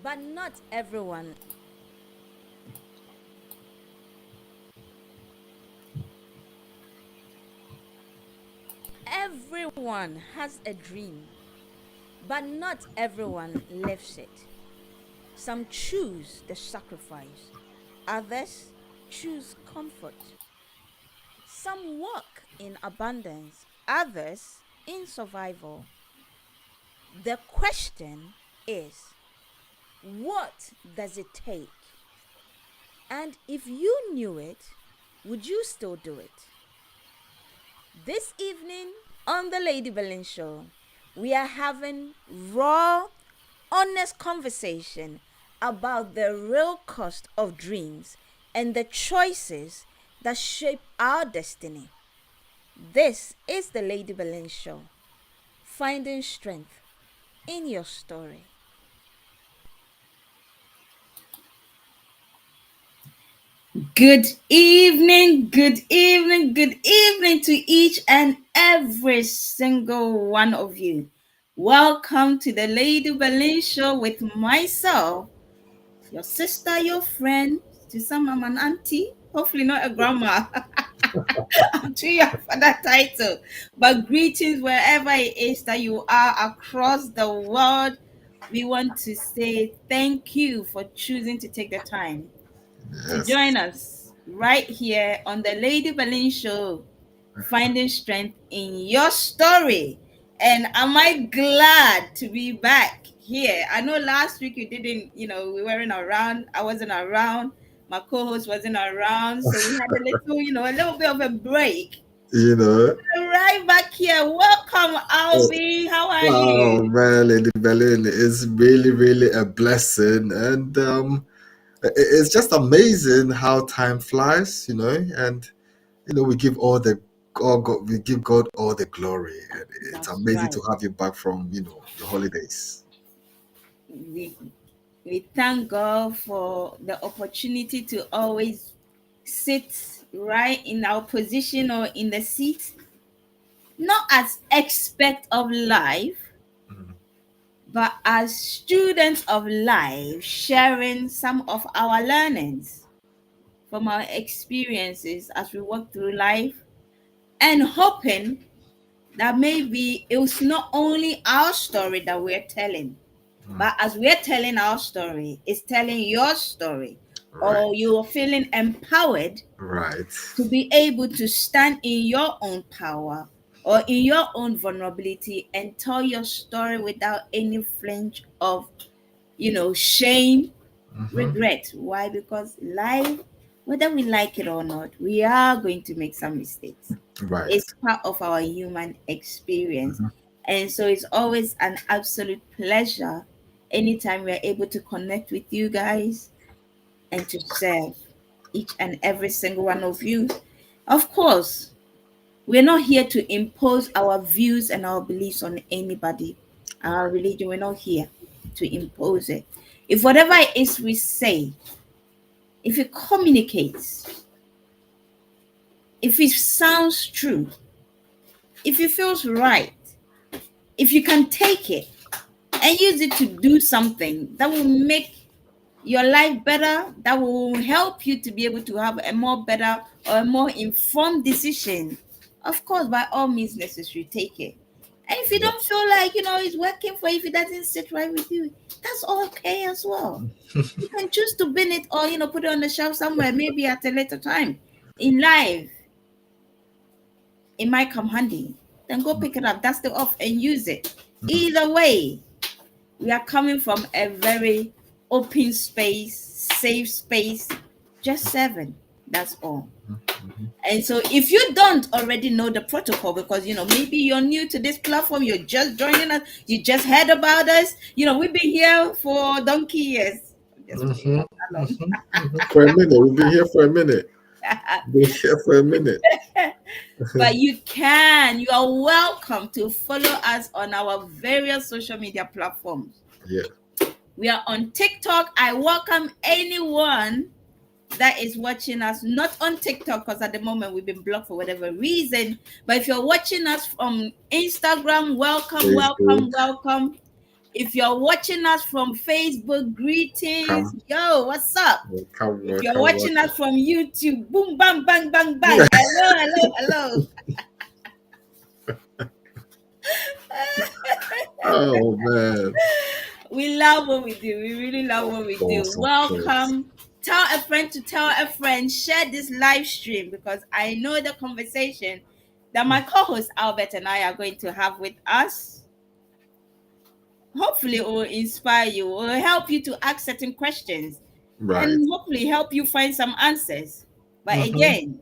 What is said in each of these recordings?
But not everyone. Everyone has a dream, but not everyone lives it. Some choose the sacrifice, others choose comfort. Some walk in abundance, others in survival. The question is, what does it take? And if you knew it, would you still do it? This evening on the Lady Belin Show, we are having raw, honest conversation about the real cost of dreams and the choices that shape our destiny. This is the Lady Belin Show, finding strength in your story. Good evening, good evening, good evening to each and every single one of you. Welcome to the Lady Belin Show with myself, your sister, your friend, to some I'm an auntie, hopefully not a grandma. I'm too young for that title. But greetings wherever it is that you are across the world. We want to say thank you for choosing to take the time to Yes. join us right here on the Lady Belin Show, finding strength in your story. And am I glad to be back here? I know last week you didn't, we weren't around. I wasn't around. My co-host wasn't around. So we had a little bit of a break. You know, Right back here. Welcome, oh, Alvin. How are wow, you? man, Lady Belin is really, really a blessing. And it's just amazing how time flies, and, we give we give God all the glory. And it's That's amazing to right. have you back from, the holidays. We we thank God for the opportunity to always sit right in our position or in the seat, not as expert of life, Mhm. but as students of life, sharing some of our learnings from our experiences as we walk through life and hoping that maybe it was not only our story that we're telling, Mm. but as we're telling our story, it's telling your story, Right, or you're feeling empowered right. to be able to stand in your own power or in your own vulnerability and tell your story without any flinch of, shame, Hmm. regret. Why? Because life, whether we like it or not, we are going to make some mistakes. Right. It's part of our human experience. Mhm. And so it's always an absolute pleasure anytime we're able to connect with you guys and to serve each and every single one of you. Of course, we're not here to impose our views and our beliefs on anybody. Our Right. religion, we're not here to impose it. If whatever it is we say, if it communicates, if it sounds true, if it feels right, if you can take it and use it to do something that will make your life better, that will help you to be able to have a more better or a more informed decision, of course, by all means necessary, take it. And if you Yeah. don't feel like, it's working for you, if it doesn't sit right with you, that's okay as well. You can choose to bin it or, put it on the shelf somewhere, maybe at a later time. In life, it might come handy. Then go pick it up, dust it off, and use it. Either way, we are coming from a very open space, safe space, just seven. That's all. Mhm. And so if you don't already know the protocol, because maybe you're new to this platform, you're just joining us, you just heard about us, we've been here for donkey years. I'm just playing, Mhm. not that Mhm. Mhm. For a minute, we'll be here for a minute. long. Be here for a minute. But you are welcome to follow us on our various social media platforms. Yeah. We are on TikTok. I welcome anyone that is watching us, not on TikTok, because at the moment we've been blocked for whatever reason. But if you're watching us from Instagram, welcome, welcome, Facebook. welcome. If you're watching us from Facebook, greetings. Welcome, Yo, what's up? welcome, If you're welcome, watching welcome. us from YouTube, boom, bang, bang, bang, bang. Hello, hello, hello. Oh man. We love what we do. We really love what we do. Of course. Welcome. Tell a friend to tell a friend. Share this live stream because I know the conversation that my co-host Albert and I are going to have with us. Hopefully, it will inspire you, or help you to ask certain questions, Right. and hopefully help you find some answers. But Mm-hmm. again,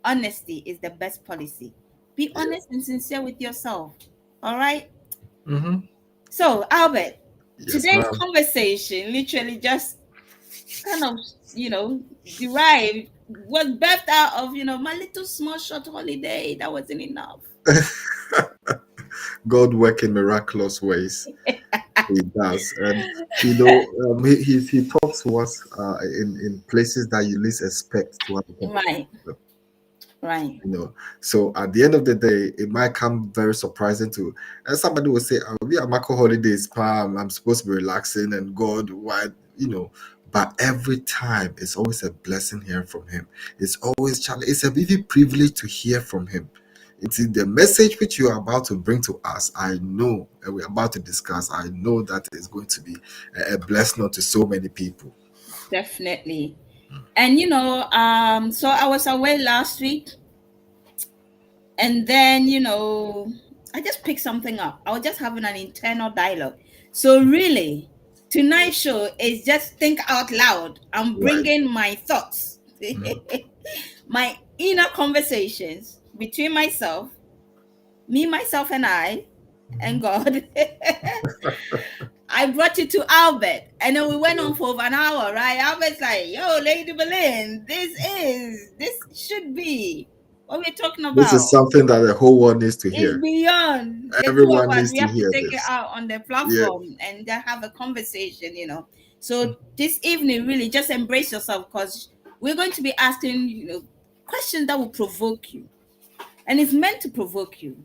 honesty is the best policy. Be Yeah. honest and sincere with yourself. All right. Mm-hmm. So, Albert, Yes, today's ma'am. conversation literally just kind of, derived, was birthed out of, my little small short holiday that wasn't enough. God work in miraculous ways. He does, and he talks to us in places that you least expect to have a Right, conversation. right. So at the end of the day, it might come very surprising to, and somebody will say, "Oh, we are Marco holidays, Pam. I'm supposed to be relaxing, and God, why, you know." But every time, it's always a blessing hearing from Him. It's always challenge. It's a vivid privilege to hear from Him. It's in the message which you are about to bring to us. I know, and we're about to discuss. I know that is going to be a blessing to so many people. Definitely. And so I was away last week, and then I just picked something up. I was just having an internal dialogue. So really, tonight's show is just think out loud. I'm Right. bringing my thoughts, Mhm. my inner conversations between myself and I, and God. I brought it to Albert, and then we went on for over an hour, right? Albert's like, "Yo, Lady Belin, this should be what we're talking This about. is something that the whole world needs to It's hear. beyond the two of Everyone us. needs We to have to hear take it this. out on the Yeah. platform and then have a conversation. So this evening, really, just embrace yourself because we're going to be asking, questions that will provoke you, and it's meant to provoke you.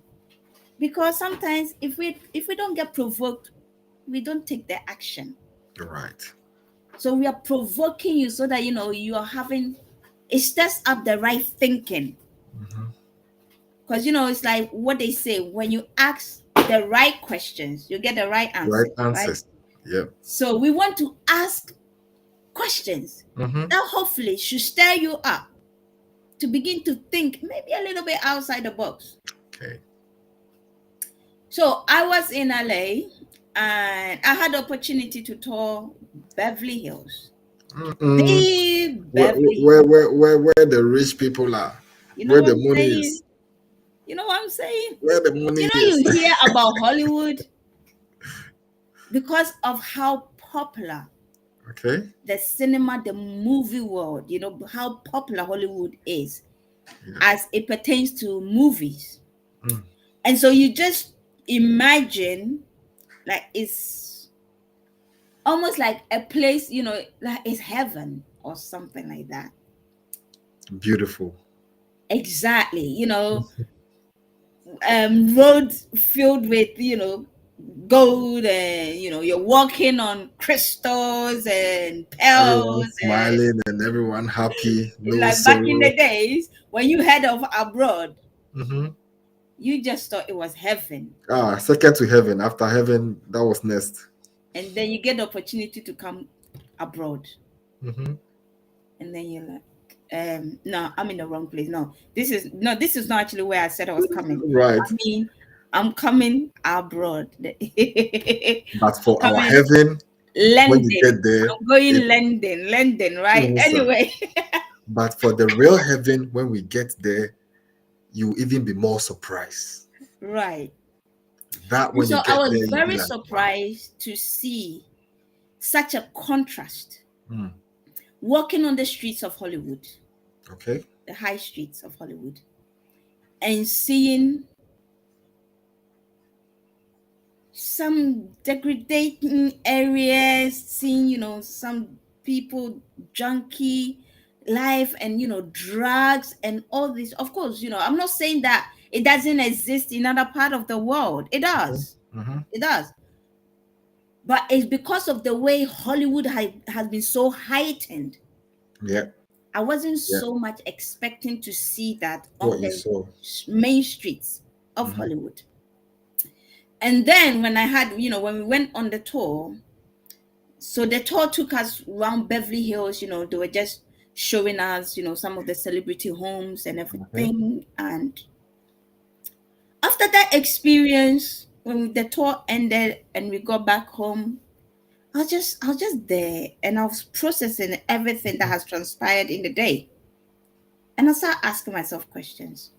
Because sometimes if we don't get provoked, we don't take the action. Right. So we are provoking you so that you are having, it stirs up the right thinking. Mhm. Because it's like what they say, when you ask the right questions, you get the right Right answers, right? answers. Yeah. So we want to ask questions Mm-hmm. that hopefully should stir you up to begin to think maybe a little bit outside the box. Okay. So I was in LA and I had the opportunity to tour Beverly Hills. Mm-mm. The Where, Beverly where, Hills. where, where, where the rich people are, You know where what the I'm money saying? is, You know what I'm saying? where the money You is. hear about Hollywood because of how popular Okay. the cinema, the movie world, how popular Hollywood is Yeah. as it pertains to movies. Mm. And so you just imagine like it's almost like a place, like it's heaven or something like that. Beautiful. Exactly. Roads filled with, gold, and you're walking on crystals and Everyone pearls, and smiling and everyone happy, no like back in sorrow. the days when you heard of abroad, Mm-hmm. you just thought it was heaven. Second to heaven. After heaven, that was next. And then you get the opportunity to come abroad, Mm-hmm. and then you're like, no, I'm in the wrong place. This is not actually where I said I was coming. Right. I mean, I'm coming abroad. But I'm for our coming heaven, when you London. get there, I'm going it, London, right? yes, sir. Anyway. But for the real heaven, when we get there, you even be more surprised. Right. That And when you so I get was there, you'll be very like, wow. surprised to see such a contrast Mm. walking on the streets of Hollywood, Okay. the high streets of Hollywood, and seeing some degrading areas, seeing, some people junkie life, and, drugs and all this. Of course, I'm not saying that it doesn't exist in other part of the world. It does. Mm-hmm. It does. But it's because of the way Hollywood has been so heightened. Yeah. I wasn't Yeah. so much expecting to see that on What you the saw. main streets of Mm-hmm. Hollywood. And then when I had, when we went on the tour, so the tour took us around Beverly Hills, they were just showing us, some of the celebrity homes and Okay. everything. And after that experience, when the tour ended and we got back home, I was just there and I was processing everything that has transpired in the day. And I started asking myself questions.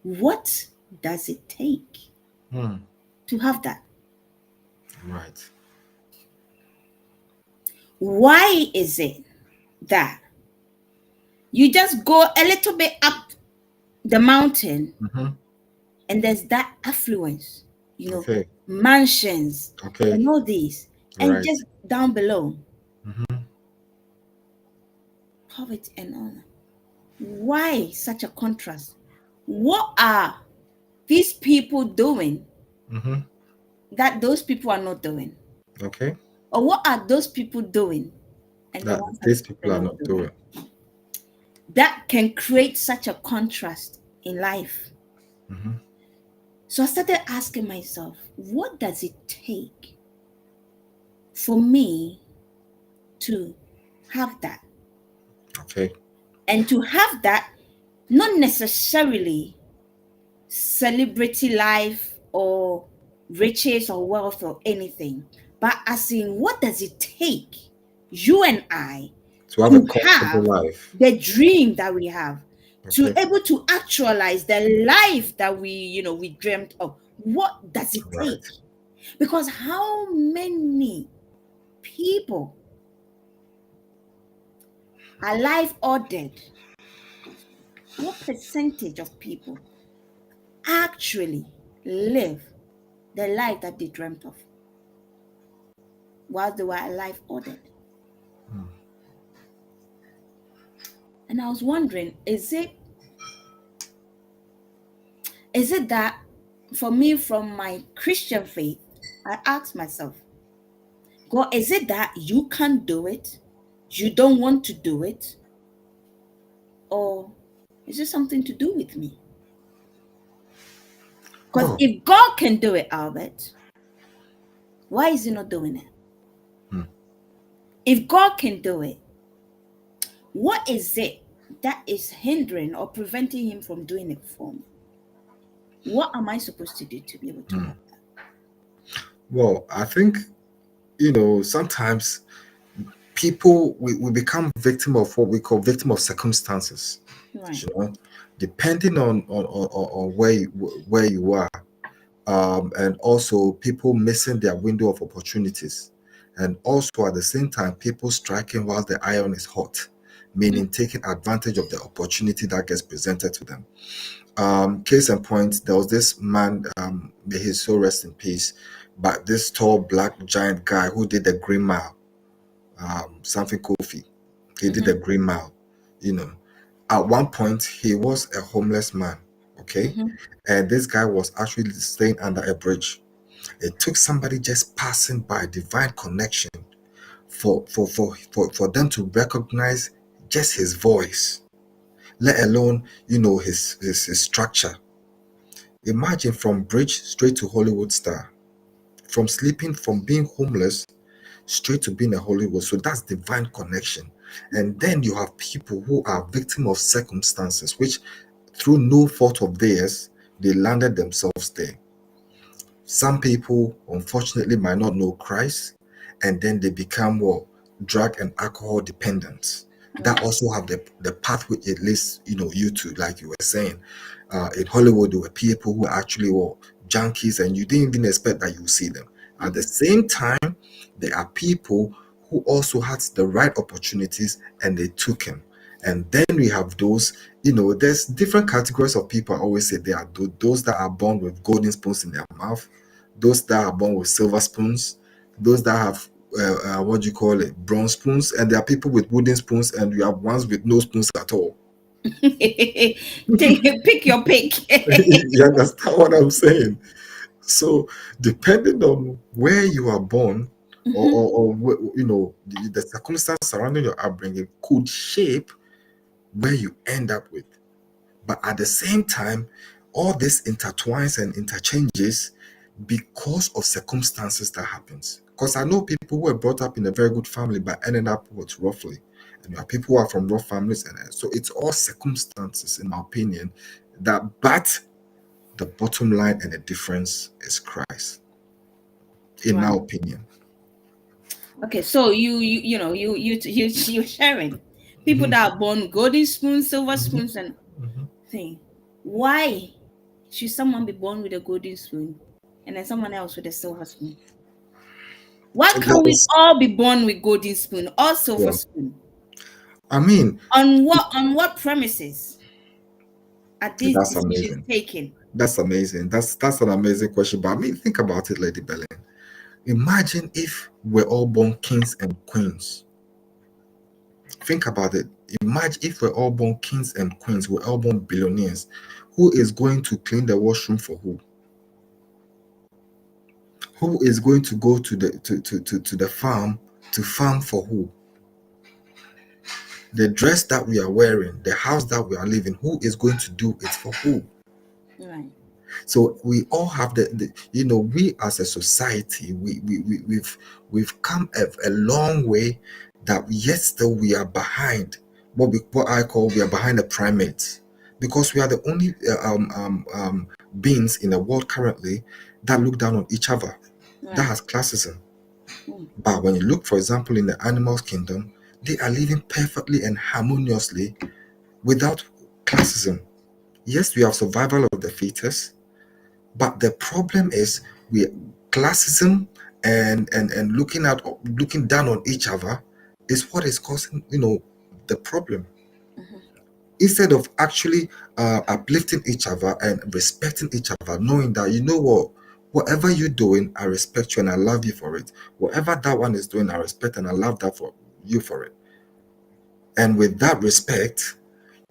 What does it take Hmm. to have that? Right. Why is it that you just go a little bit up the mountain Mm-hmm. and there's that affluence, Okay. mansions Okay. and all these, and Right. just down below, Mm-hmm. poverty and all that? Why such a contrast? What are these people doing Mm-hmm. that those people are not doing? Okay. Or what are those people doing and the That ones these they're people are not not doing? doing. That can create such a contrast in life. Mm-hmm. So I started asking myself, what does it take for me to have that? Okay. And to have that, not necessarily celebrity life or riches or wealth or anything, but as in, what does it take, you and I, To have a to comfortable have life. the dream that we have, to Okay. able to actualize the life that we dreamt of? What does it take? Right. Because how many people alive or dead, what percentage of people actually live the life that they dreamt of while they were alive or dead? And I was wondering, is it that for me, from my Christian faith, I asked myself, God, is it that you can't do it? You don't want to do it? Or is it something to do with me? Because Oh. if God can do it, Albert, why is he not doing it? Hmm. If God can do it, what is it that is hindering or preventing him from doing it for me? What am I supposed to do to be able to have that? Well, I think sometimes people we become victim of what we call victim of circumstances. Right. You know, depending on where you are, and also people missing their window of opportunities, and also at the same time people striking while the iron is hot, Mhm. meaning taking advantage of the opportunity that gets presented to them. Case in point, there was this man, may his soul rest in peace, but this tall black giant guy who did the Green Mile, something Kofi. He did the Mhm. Green Mile. You know, at one point he was a homeless man. Okay, Mhm. and this guy was actually staying under a bridge. It took somebody just passing by, divine connection, for them to recognize just his voice, let alone his structure. Imagine, from bridge straight to Hollywood star, from being homeless straight to being a Hollywood. So that's divine connection. And then you have people who are victim of circumstances, which through no fault of theirs, they landed themselves there. Some people, unfortunately, might not know Christ, and then they become what, drug and alcohol dependent. That Right. also have the pathway it leads you to, like you were saying. In Hollywood, there were people who actually were junkies, and you didn't even expect that you would see them. At the Mhm. same time, there are people who also had the right opportunities and they took them. And then we have those, there's different categories of people. I always say there are those that are born with golden spoons in their mouth, those that are born with silver spoons, those that have what do you call it, bronze spoons, and there are people with wooden spoons, and you have ones with no spoons at all. Pick your pick. You understand what I'm saying? So depending on where you are born, the circumstance surrounding your upbringing could shape where you end up with. But at the same time, all this intertwines and interchanges because of circumstances that happens. Because I know people who were brought up in a very good family but ended up with roughly. And there are people who are from rough families, and so it's all circumstances, in my opinion. But the bottom line and the difference is Christ, in my opinion. Okay, so you're sharing people that are born golden spoons, silver spoons, and thing. Why should someone be born with a golden spoon and then someone else with a silver spoon? Why can't we all be born with golden spoon or silver spoon? I mean, on what premises are these that's decisions amazing. taken? That's amazing. That's an amazing question. But I mean, think about it, Lady Belin. Imagine if we're all born kings and queens. Think about it. Imagine if we're all born kings and queens, we're all born billionaires. Who is going to clean the washroom for who? Who is going to go to the farm to farm for who? The dress that we are wearing, the house that we are living, who is going to do it for who? Right. So we all have we as a society, we've come a long way, that yet still we are behind what I call we are behind the primates, because we are the only beings in the world currently that look down on each other, that has classism. But when you look, for example, in the animals kingdom, they are living perfectly and harmoniously without classism. Yes, we have survival of the fittest, but the problem is classism and looking down on each other is what is causing the problem. Instead of actually uplifting each other and respecting each other, knowing that whatever you're doing, I respect you and I love you for it. Whatever that one is doing, I respect and I love that for you for it. And with that respect,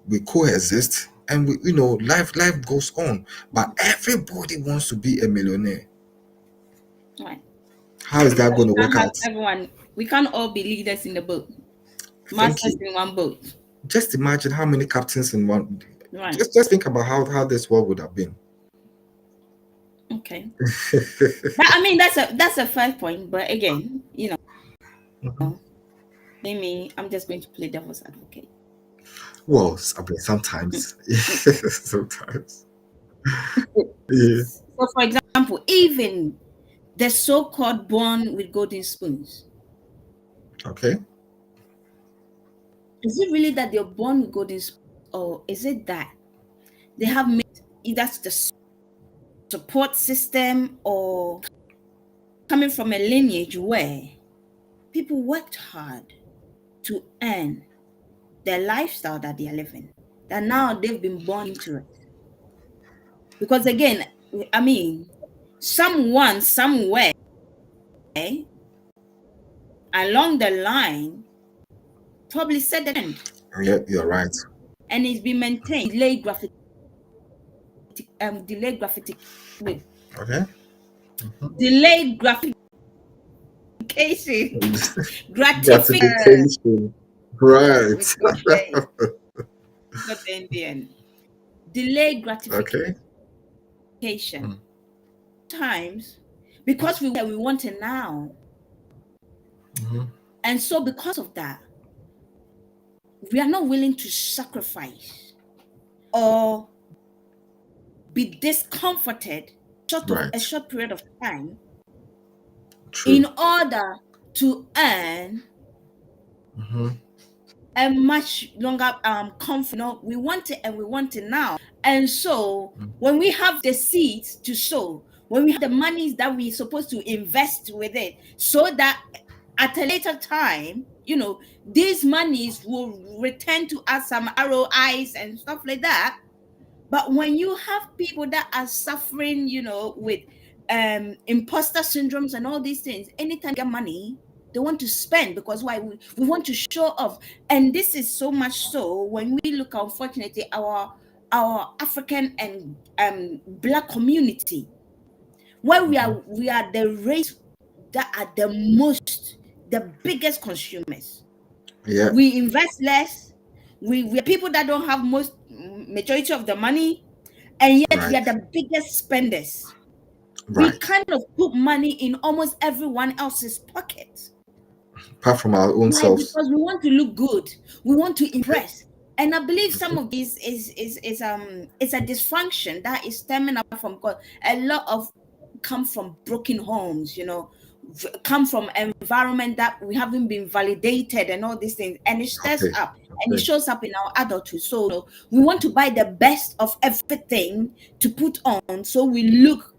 we coexist, and life goes on. But everybody wants to be a millionaire. Right. How is that going to work out? Everyone, we can't all be leaders in the boat, masters in one boat. Just imagine how many captains in one. Right. Just think about how this world would have been. Okay. But I mean, that's a fair point. But again, maybe I'm just going to play devil's advocate. Well, I mean, sometimes. Sometimes. Yeah. So, for example, even the so-called born with golden spoons. Okay. Is it really that they're born with golden spoons, or is it that they have made either the support system or coming from a lineage where people worked hard to earn their lifestyle that they are living, that now they've been born into it? Because again, I mean, someone somewhere along the line probably set the trend. Yeah, you're right. And it's been maintained. Delayed gratification. Gratification. Right. Not the Indian. Delayed gratification. Okay. Times because we want it now. And so because of that, we are not willing to sacrifice or be discomforted a short period of time. True. In order to earn a much longer comfort. We want it and we want it now. And so when we have the seeds to sow, when we have the monies that we're supposed to invest with it, so that at a later time, these monies will return to us some ROIs and stuff like that. But when you have people that are suffering, with imposter syndromes and all these things, anytime they get money, they want to spend, because why? We want to show off. And this is so much so when we look, unfortunately, our African and Black community, where we are the race that are the biggest consumers. Yeah. We invest less. We are people that don't have majority of the money, and yet we Right. are the biggest spenders. We Right. kind of put money in almost everyone else's pocket. Apart from our own Why? selves. Because we want to look good. We want to Okay. impress. And I believe some Okay. of this is it's a dysfunction that is stemming up from God. A lot of come from broken homes, come from environment that we haven't been validated and all these things. And it stirs Okay. up and it Okay. shows up in our adulthood. So we want to buy the best of everything to put on so we look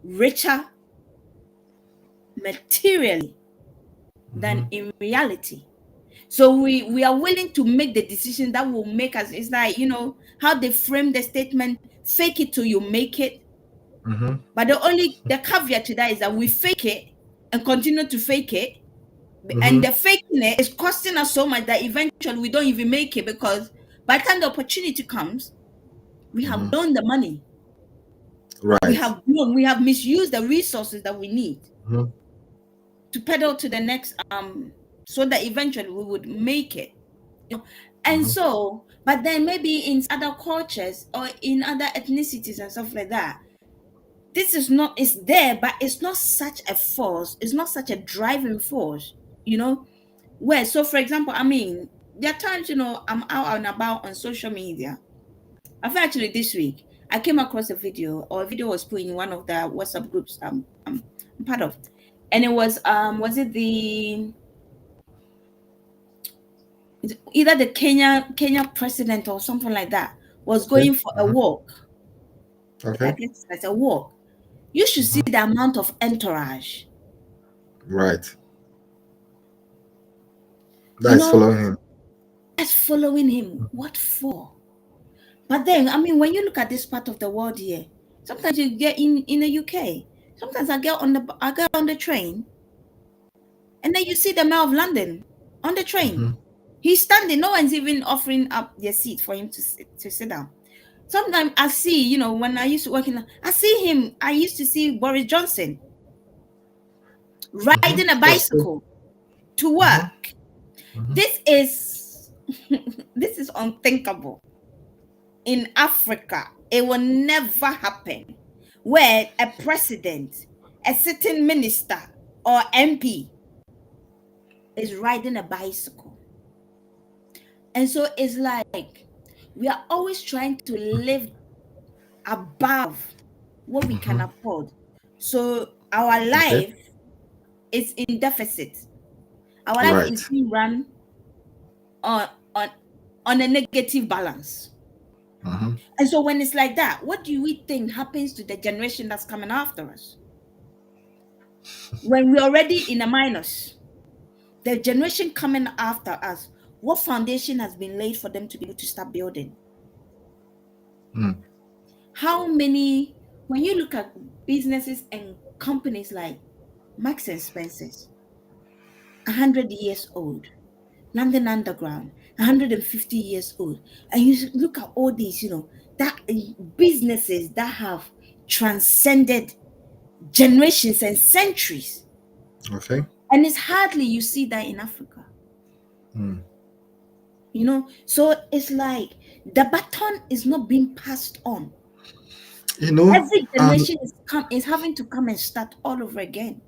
richer materially than in reality. So we are willing to make the decision that will make us. It's like, how they frame the statement, fake it till you make it. Mm-hmm. But the caveat to that is that we fake it and continue to fake it. And Mm-hmm. the faking it is costing us so much that eventually we don't even make it, because by the time the opportunity comes, we have blown the money. Right. We have misused the resources that we need Mm-hmm. to pedal to the next so that eventually we would make it. And so, but then maybe in other cultures or in other ethnicities and stuff like that, this is not, it's there, but it's not such a force, it's not such a driving force, where, so for example, I mean, there are times, I'm out and about on social media. I've actually this week I came across a video, or a video was put in one of the WhatsApp groups I'm part of, and it was it either the Kenya president or something like that was Okay. going for a walk. I Okay. guess that's a walk. You should see the amount of entourage, Right. you That is know, following him. that's following him. What for? But then, I mean, when you look at this part of the world here, sometimes you get in the UK. Sometimes I get on the train, and then you see the Mayor of London on the train. He's standing. No one's even offering up their seat for him to sit down. Sometimes I see, when I used to work I used to see Boris Johnson riding a That's true. bicycle to work. This is this is unthinkable. In Africa, it will never happen where a president, a sitting minister, or MP is riding a bicycle. And so it's like we are always trying to live above what we can afford. So our Okay. life is in deficit. Our life is Right. being run on on on a negative balance. And so when it's like that, what do we think happens to the generation that's coming after us? When we're already in a minus, the generation coming after us, what foundation has been laid for them to be able to start building? How many, when you look at businesses and companies like Marks and Spencer's, 100 years old, London Underground, 150 years old, and you look at all these, that businesses that have transcended generations and centuries, Okay. and it's hardly you see that in Africa. So it's like the baton is not being passed on. You know, Every generation is having to come and start all over again.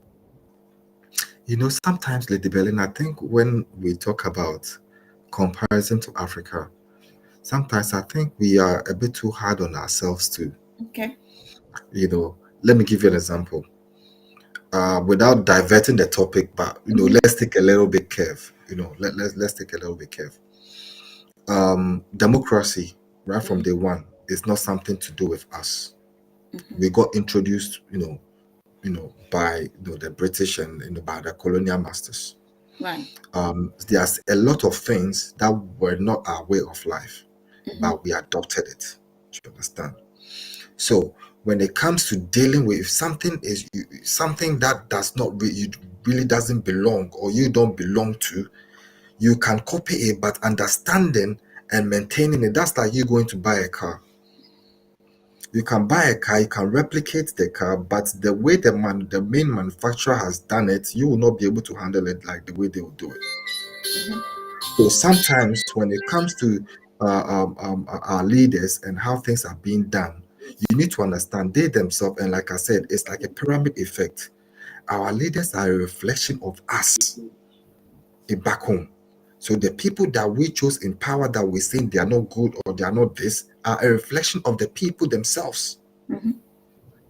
sometimes, Lady Belin, I think when we talk about comparison to Africa, sometimes I think we are a bit too hard on ourselves too. Okay. Let me give you an example. Without diverting the topic, but let's take a little bit curve. Let's take a little bit curve. Democracy, right from day one, is not something to do with us. We got introduced, by the British and by the colonial masters. Right. There's a lot of things that were not our way of life, but we adopted it. Do you understand? So when it comes to dealing with something that does not really doesn't belong, or you don't belong to, you can copy it, but understanding and maintaining it, that's like you going to buy a car. You can buy a car, you can replicate the car, but the way the main manufacturer has done it, you will not be able to handle it like the way they will do it. So sometimes when it comes to our leaders and how things are being done, you need to understand they themselves, and like I said, it's like a pyramid effect. Our leaders are a reflection of us back home. So the people that we chose in power that we think they are not good or they are not this are a reflection of the people themselves.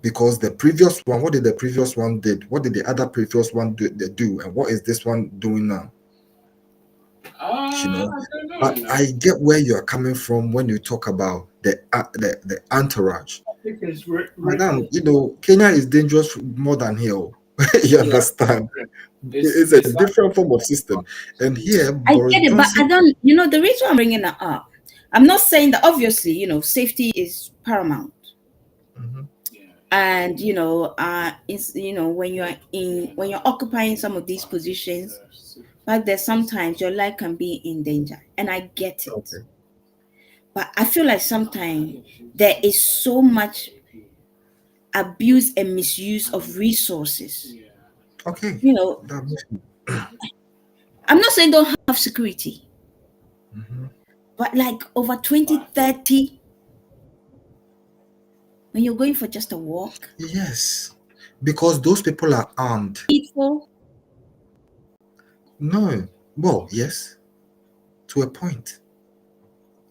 Because the previous one, what did the previous one did? What did the other previous one do? And what is this one doing now? You know, but I get where you are coming from when you talk about the entourage. Madam, you know, Kenya is dangerous more than here. You understand? It's a different form of system. And here, I Boris get it, but I Johnson. don't. The reason I'm bringing that up, I'm not saying that obviously, safety is paramount, Mhm. and it's when you're occupying some of these positions, but there's sometimes your life can be in danger, and I get it. Okay. But I feel like sometimes there is so much abuse and misuse of resources. Okay. You know, That makes I'm not saying don't have security, Mhm. but like over 20, 30, when you're going for just a walk, Yes. Because those people are armed. people, No. Well, yes, to a point.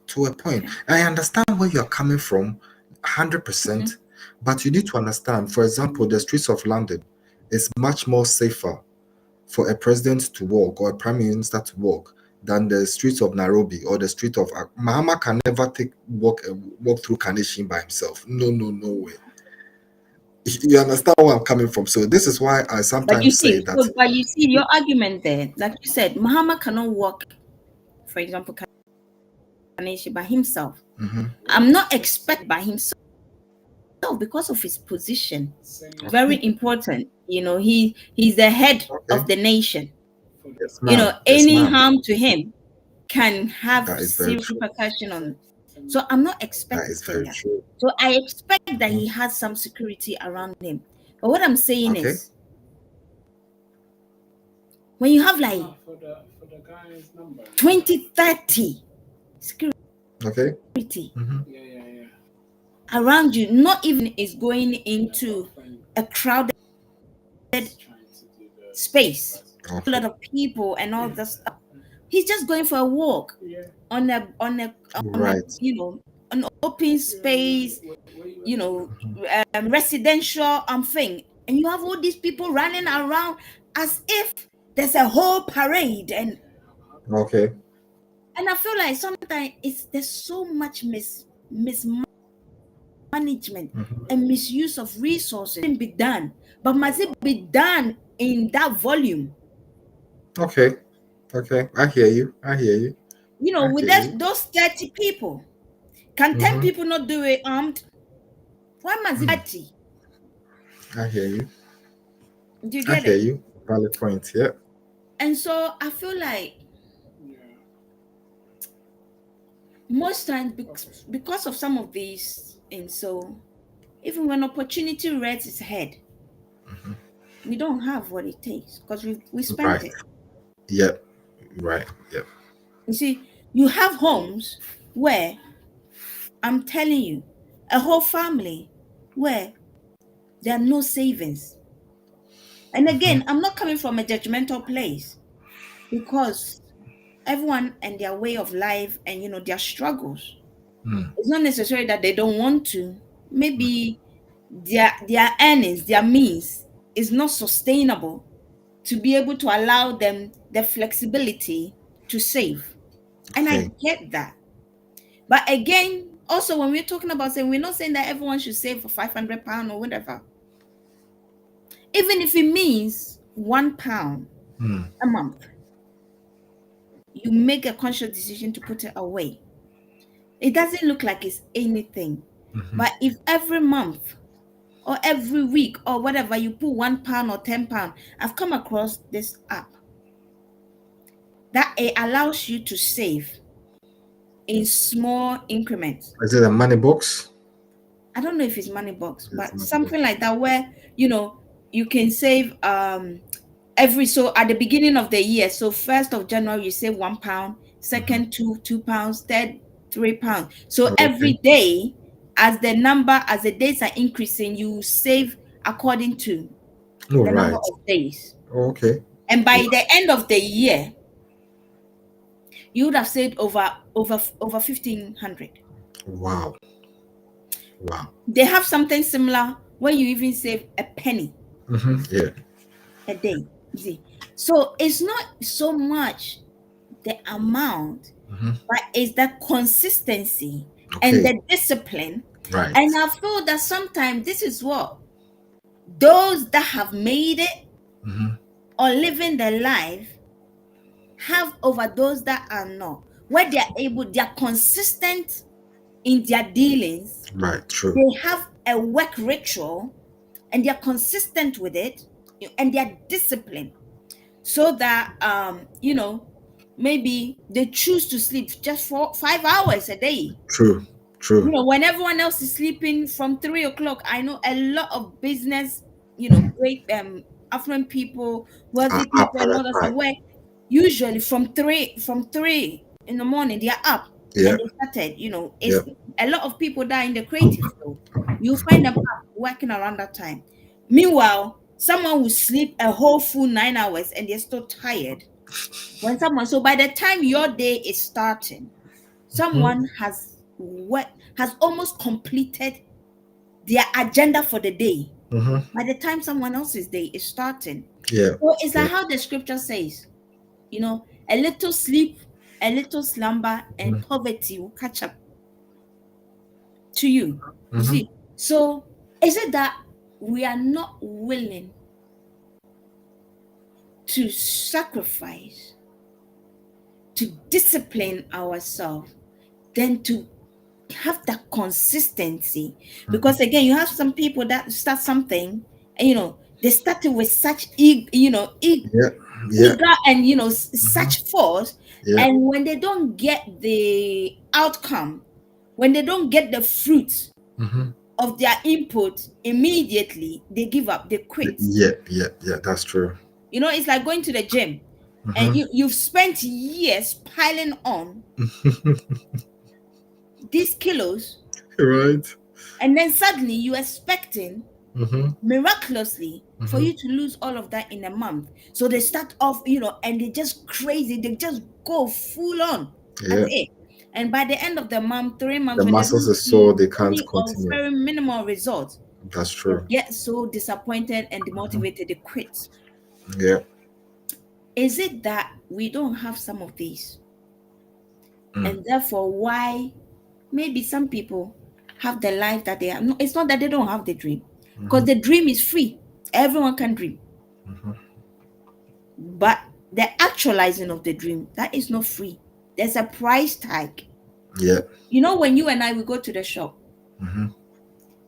To a point. I understand where you're coming from, 100%, but you need to understand, for example, the streets of London is much more safer for a president to walk or a prime minister to walk than the streets of Nairobi or the street of Mahama can never walk through Kanishin by himself. No, no, no way. You understand where I'm coming from. So this is why I but you sometimes say see, that. your argument there, like you said, Muhammad cannot walk, for example, Kaneshi by himself. Mhm. I'm not expect by himself because of his position. Very Okay, important. He's the head okay. of the nation. Yes, ma'am. Yes, Any ma'am. harm to him can have That is very serious true. repercussion on. So I'm not That is expecting very that. true. So I expect that Mhm. he has some security around him. But what I'm saying Okay. is, when you have like 20, 30 Okay. security Mhm. around you, not even is going into a crowded space, a Okay. lot of people and all that stuff. He's just going for a walk on a Right. an open space, residential thing, and you have all these people running around as if there's a whole parade, Okay. and I feel like sometimes there's so much mismanagement Mhm. and misuse of resources can be done, but must it be done in that volume? Okay. Okay. I hear you. I hear you. I With hear you. those 30 people, can 10 Mhm. people not do it armed? Why must it be Mm. 30? I hear you. Do you I get hear it? you. Valid point. Yeah. And so I feel like most times because of some of these, and so even when opportunity rears its head, we don't have what it takes because we spent Right. it. Yep. Right. Yep. You see, you have homes where, I'm telling you, a whole family where there are no savings. And again, I'm not coming from a judgmental place because everyone and their way of life and their struggles. Mm. It's not necessarily that they don't want to. Maybe their earnings, their means is not sustainable to be able to allow them the flexibility to save. And I Okay. get that. But again, also when we're talking about saying, we're not saying that everyone should save for £500 or whatever. Even if it means £1 Mm. a month, you make a conscious decision to put it away. It doesn't look like it's anything. Mhm. But if every month or every week or whatever you put £1 or £10, I've come across this app that it allows you to save in small increments. Is it a money box? I don't know if it's money box, It's but not something like that, where you can save every, so at the beginning of the year, so 1st of January you save £1, second £2, third £3. So okay. every day, as the days are increasing, you save according to All the number right. of days. Okay. And by the end of the year, you would have saved over 1,500. Wow. Wow. They have something similar where you even save a penny Yeah. a day. You see, so it's not so much the amount, but it's the consistency and Okay. the discipline. Right. And I feel that sometimes this is what those that have made it or living their life have over those that are not, where they are consistent in their dealings. Right. True. They have a work ritual and they're consistent with it, and they're disciplined, so that maybe they choose to sleep just for 5 hours a day. True. True. When everyone else is sleeping from 3 o'clock. I know a lot of business, great affluent people, wealthy Up people, at and that all that stuff, time. where usually from three in the morning they are up Yeah. and they started. It's Yeah. a lot of people that are in the creative field. You find them up working around that time. Meanwhile, someone will sleep a whole full 9 hours and they're still tired. So by the time your day is starting, someone has almost completed their agenda for the day by the time someone else's day is starting. Yeah. So it's Yeah. like how the scripture says, a little sleep, a little slumber, and poverty will catch up to you. You see, so is it that we are not willing to sacrifice, to discipline ourselves, then to have that consistency? Because again, you have some people that start something and they started with such Yeah. Yeah. eager and such force, Yeah. and when they don't get the outcome, when they don't get the fruit of their input immediately, they give up, they quit. Yeah. Yeah. Yeah. That's true. It's like going to the gym and you've spent years piling on these kilos, Right. and then suddenly you're expecting miraculously for Mhm. you to lose all of that in a month. So they start off, and they just crazy, they just go full on at Yeah. it. And by the end of the month, 3 months, The when they muscles don't are see sore, they can't any or continue. very minimal results, That's they true. get so disappointed and demotivated, they quit. Yeah. Is it that we don't have some of these? And therefore, why maybe some people have the life that they have? No, it's not that they don't have the dream, because the dream is free. Everyone can dream. But the actualizing of the dream, that is not free. There's a price tag. Yeah. When you and I will go to the shop,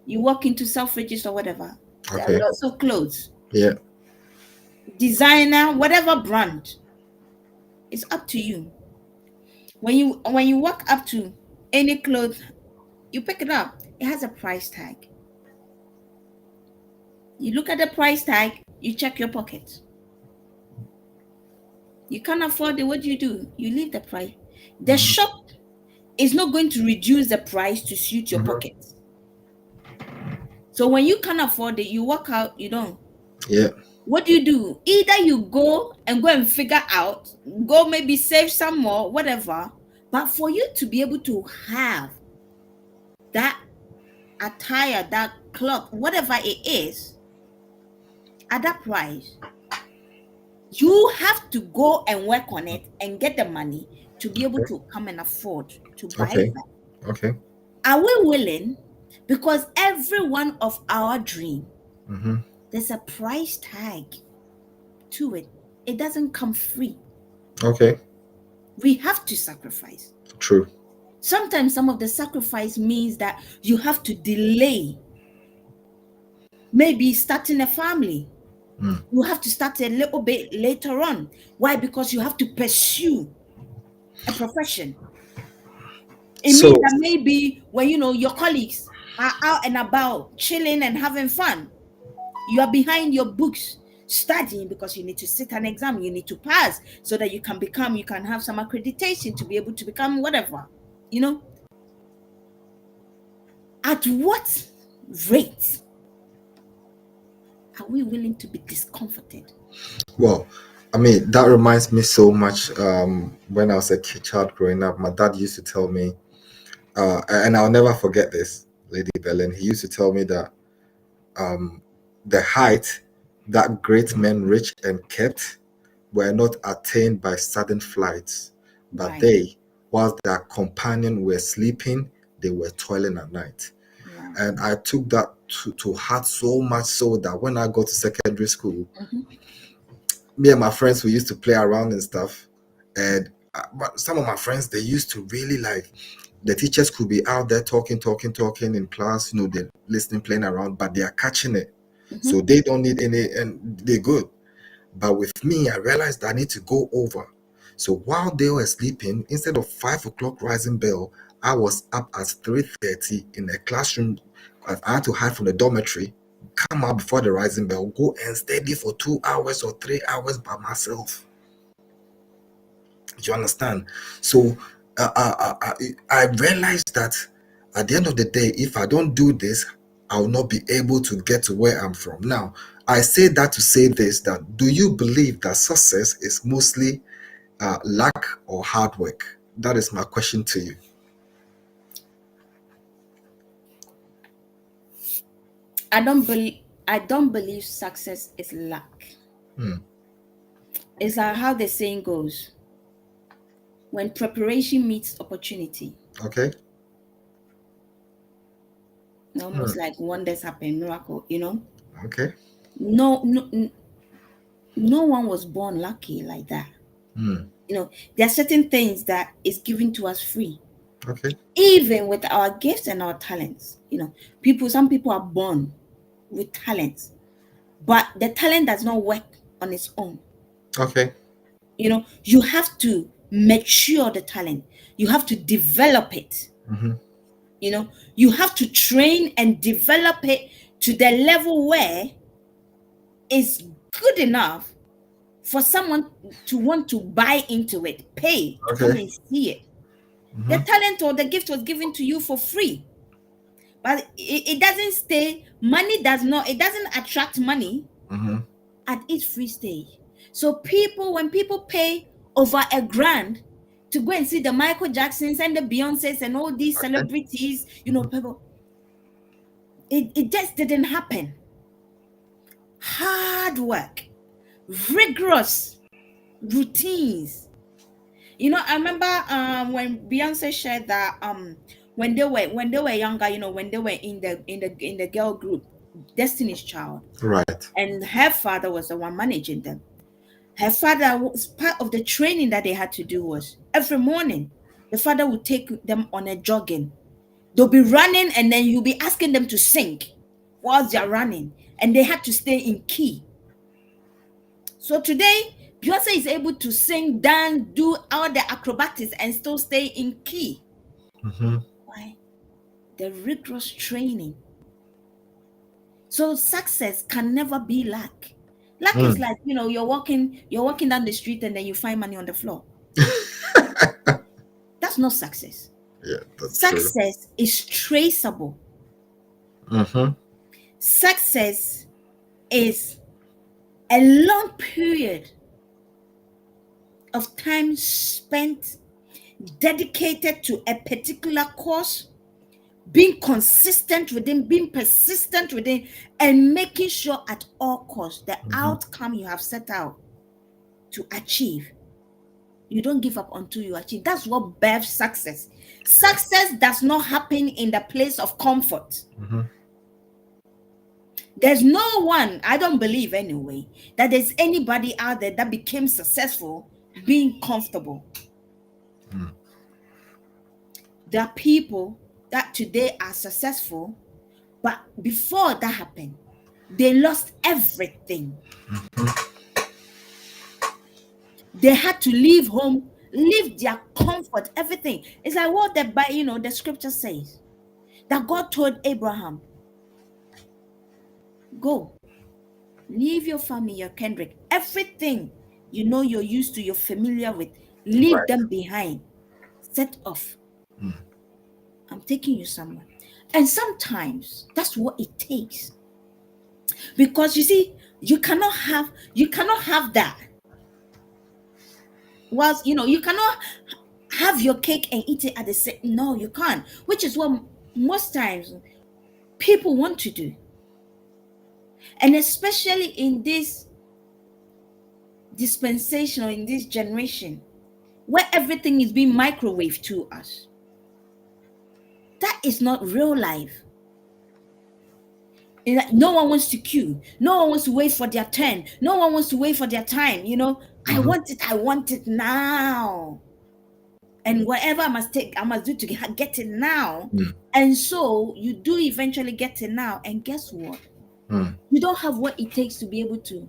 you walk into Selfridges or whatever, there are Okay. lots of clothes, Yeah. designer, whatever brand. It's up to you. When you walk up to any clothes, you pick it up, it has a price tag. You look at the price tag, you check your pocket. You can't afford it, what do? You leave the price. The shop is not going to reduce the price to suit your pocket. So when you can't afford it, you walk out, you don't. Yeah. What do? Either you go and figure out, go maybe save some more, whatever. But for you to be able to have that attire, that cloth, whatever it is, at that price, you have to go and work on it and get the money to be able to come and afford to buy Okay. that. Okay. Are we willing? Because every one of our dream, there's a price tag to it. It doesn't come free. Okay. We have to sacrifice. True. Sometimes some of the sacrifice means that you have to delay maybe starting a family. You have to start a little bit later on. Why? Because you have to pursue a profession. It means that maybe when your colleagues are out and about, chilling and having fun. You are behind your books studying because you need to sit an exam, you need to pass so that you can have some accreditation to be able to become whatever. You know, at what rate are we willing to be discomforted? Well, I mean, that reminds me so much. When I was a child growing up, my dad used to tell me, and I'll never forget this, Lady Belin. He used to tell me that the height that great men reached and kept were not attained by sudden flights, but Right. they, whilst their companion were sleeping, they were toiling at night. Wow. And I took that to heart so much so that when I got to secondary school, me and my friends, we used to play around and stuff. And but some of my friends, they used to really like, the teachers could be out there talking in class, they're listening, playing around, but they are catching it. So they don't need any, and they're good. But with me, I realized I need to go over. So while they were sleeping, instead of 5 o'clock rising bell, I was up at 3:30 in the classroom. I had to hide from the dormitory, come out before the rising bell, go and study for 2 hours or 3 hours by myself. Do you understand? So I realized that at the end of the day, if I don't do this, I will not be able to get to where I'm from. Now, I say that to say this, that do you believe that success is mostly luck or hard work? That is my question to you. I don't believe success is luck. It's like how the saying goes, when preparation meets opportunity. Okay. Almost like wonders happen, miracle, Okay. No, no one was born lucky like that. There are certain things that is given to us free. Okay. Even with our gifts and our talents. Some people are born with talents, but the talent does not work on its own. Okay. You have to mature the talent. You have to develop it. You have to train and develop it to the level where it's good enough for someone to want to buy into it, pay to come and see it. The talent or the gift was given to you for free, but it doesn't stay. Money it doesn't attract money at its free stage. So when people pay over $1,000 to go and see the Michael Jacksons and the Beyoncés and all these celebrities, people, it just didn't happen. Hard work, rigorous routines. I remember when Beyonce shared that when they were younger, when they were in the girl group, Destiny's Child, Right. and her father was the one managing them. Her father was part of the training that they had to do was every morning the father would take them on a jogging. They'll be running and then you'll be asking them to sing whilst they're running, and they had to stay in key. So today, Beyonce is able to sing, dance, do all the acrobatics and still stay in key. Why? The rigorous training. So success can never be luck. Luck is like, you're walking down the street and then you find money on the floor. That's not success. Yeah, that's Success is traceable. Success is a long period of time spent dedicated to a particular cause, being consistent within, being persistent within, and making sure at all costs the outcome you have set out to achieve, you don't give up until you achieve. That's what births success. Success does not happen in the place of comfort. There's no one, I don't believe anyway, that there's anybody out there that became successful being comfortable. There are people that today are successful, but before that happened, they lost everything. They had to leave home, leave their comfort, everything. It's like what the scripture says, that God told Abraham, go, leave your family, your kindred, everything you know you're used to, you're familiar with, leave Right. them behind, set off. Mm. I'm taking you somewhere. And sometimes that's what it takes. Because you see, you cannot have that. Whilst you cannot have your cake and eat it at the same. No, you can't. Which is what most times people want to do. And especially in this dispensation or in this generation where everything is being microwaved to us. That is not real life. No one wants to queue. No one wants to wait for their turn. No one wants to wait for their time. I want it now. And whatever I must do to get it now. Mm. And so you do eventually get it now. And guess what? Mm. You don't have what it takes to be able to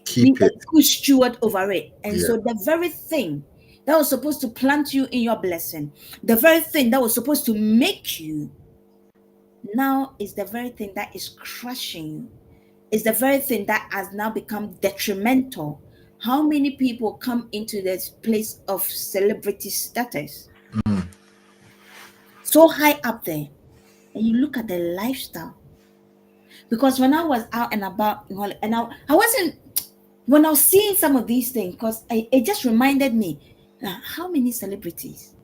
Keep be it. a good steward over it. And Yeah. so the very thing that was supposed to plant you in your blessing, the very thing that was supposed to make you, now is the very thing that is crushing you. Is the very thing that has now become detrimental. How many people come into this place of celebrity status? Mm. So high up there. And you look at the lifestyle. Because when I was out and about, and I wasn't, when I was seeing some of these things, because it just reminded me, how many celebrities?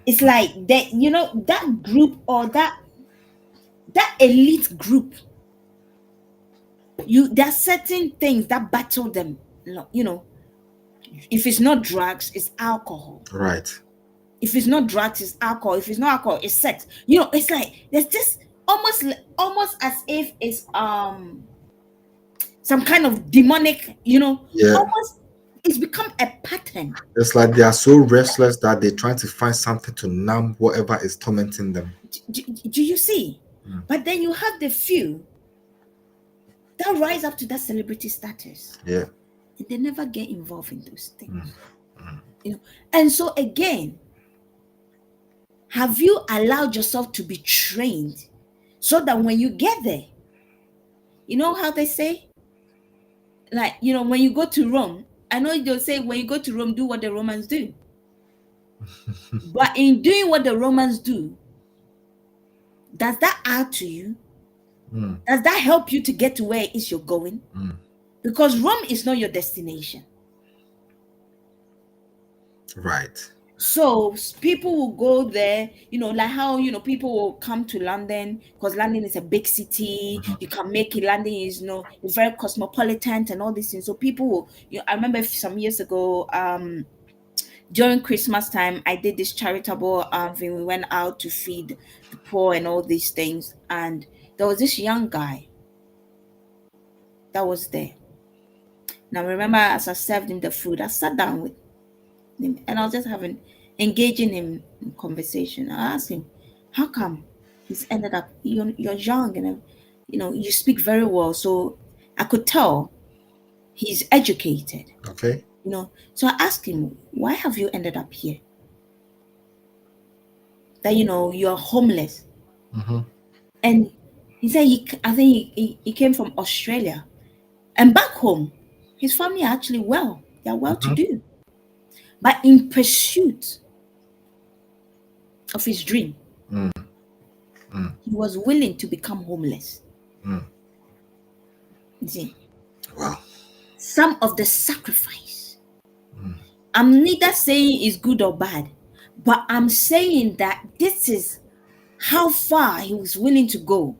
It's like that, that group or that elite group. There are certain things that battle them. If it's not drugs, it's alcohol. Right. If it's not drugs, it's alcohol. If it's not alcohol, it's sex. It's like there's this almost as if it's some kind of demonic, Yeah. almost it's become a pattern. It's like they are so restless that they're trying to find something to numb whatever is tormenting them. Do you see? Mm. But then you have the few that rise up to that celebrity status. Yeah. And they never get involved in those things. Mm. And so again, have you allowed yourself to be trained so that when you get there, you know how they say, like, when you go to Rome, I know they'll say when you go to Rome, do what the Romans do. But in doing what the Romans do, does that add to you? Mm. Does that help you to get to where it is you're going? Mm. Because Rome is not your destination. Right. So people will go there, like how, people will come to London because London is a big city. You can make it. London is, it's very cosmopolitan and all these things. So people will, I remember some years ago, during Christmas time, I did this charitable thing. We went out to feed the poor and all these things. And there was this young guy that was there. Now, remember, as I served him the food, I sat down with him and I was just engaging him in conversation. I asked him, how come he's ended up, you're young and, you speak very well. So I could tell he's educated. Okay. So I asked him, why have you ended up here? That, you're homeless. Mm-hmm. And he said, I think he came from Australia. And back home, his family are actually well. They're well to do. But in pursuit of his dream, he was willing to become homeless. You see? Wow. Some of the sacrifice. I'm neither saying it's good or bad, but I'm saying that this is how far he was willing to go.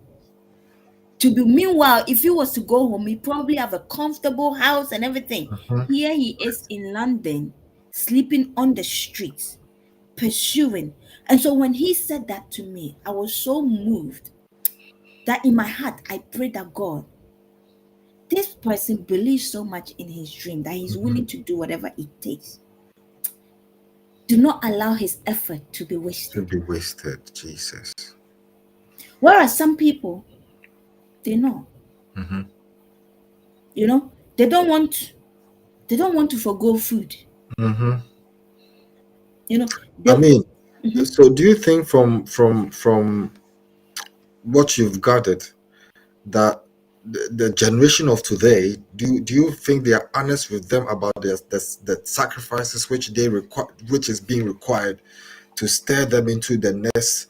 Meanwhile, if he was to go home, he probably have a comfortable house and everything. Here he is in London, sleeping on the streets, pursuing. And so when he said that to me, I was so moved that in my heart, I prayed that God, this person believes so much in his dream that he's willing to do whatever it takes. Do not allow his effort to be wasted. Jesus. Whereas some people, they know. They don't want to forgo food. I mean, so do you think from what you've gathered, that the generation of today, do you think they are honest with them about the sacrifices which they require, which is being required to steer them into the next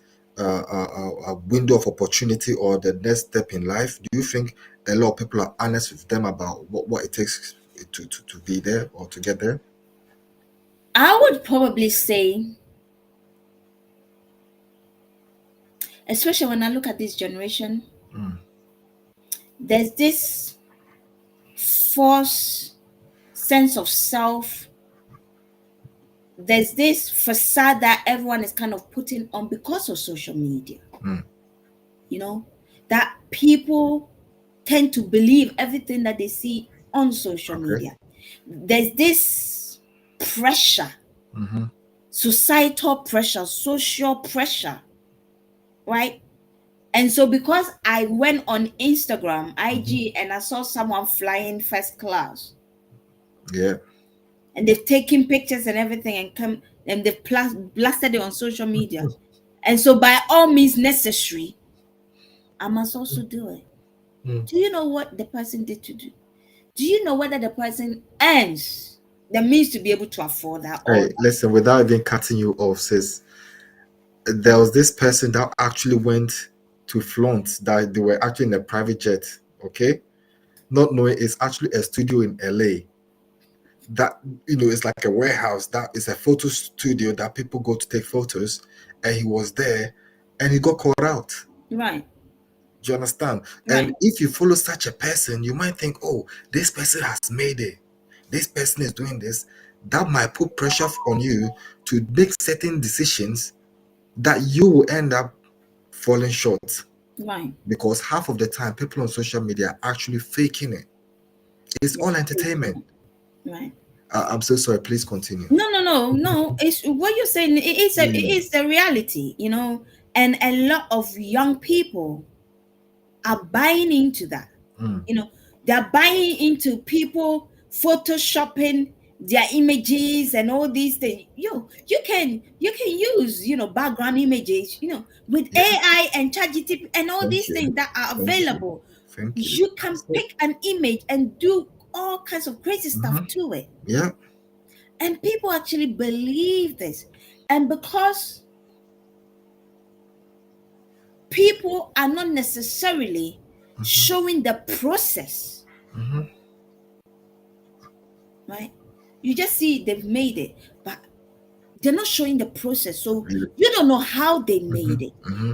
window of opportunity or the next step in life? Do you think a lot of people are honest with them about what it takes to be there or to get there? I would probably say, especially when I look at this generation, there's this false sense of self. There's this facade that everyone is kind of putting on because of social media. You know, that people tend to believe everything that they see on social media. There's this pressure, societal pressure, social pressure, right? And so because I went on Instagram, IG, and I saw someone flying first class, Yeah. and they've taken pictures and everything and come and they've blasted it on social media. And so by all means necessary, I must also do it. Do you know what the person did to do? Do you know whether the person earns the means to be able to afford that? Or Hey, listen, without even cutting you off, sis, there was this person that actually went to flaunt that they were actually in a private jet, okay? Not knowing it's actually a studio in LA. That, it's like a warehouse, that is a photo studio that people go to take photos, and he was there and he got caught out. right, Do you understand? right, And if you follow such a person, you might think, oh, this person has made it. This person is doing this. That might put pressure on you to make certain decisions that you will end up falling short. right. Because half of the time, people on social media are actually faking it. It's all entertainment. Right. I'm so sorry. Please continue. No. It's what you're saying. It is the reality, and a lot of young people are buying into that. They're buying into people photoshopping their images and all these things. You can use background images with Yeah. AI and ChatGPT and all Thank these you. things that are Thank you. available. Thank you. You can pick an image and do all kinds of crazy stuff to it. Yeah. And people actually believe this. And because people are not necessarily showing the process, right? You just see they've made it, but they're not showing the process. So you don't know how they made it.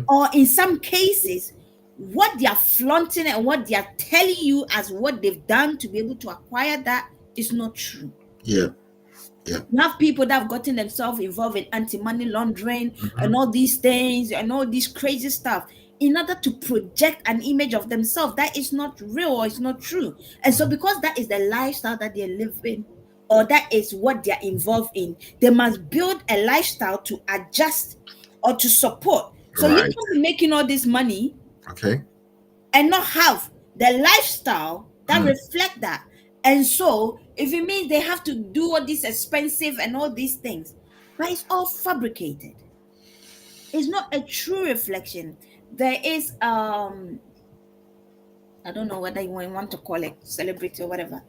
Or in some cases, what they are flaunting and what they are telling you as what they've done to be able to acquire that is not true. Yeah. You have people that have gotten themselves involved in anti-money laundering and all these things and all this crazy stuff in order to project an image of themselves that is not real or is not true. And so because that is the lifestyle that they're living, or that is what they're involved in, they must build a lifestyle to adjust or to support. So you Right. can't be making all this money Okay. and not have the lifestyle that reflect that. And so if it means they have to do all this expensive and all these things, but it's all fabricated. It's not a true reflection. There is I don't know whether you want to call it celebrity or whatever.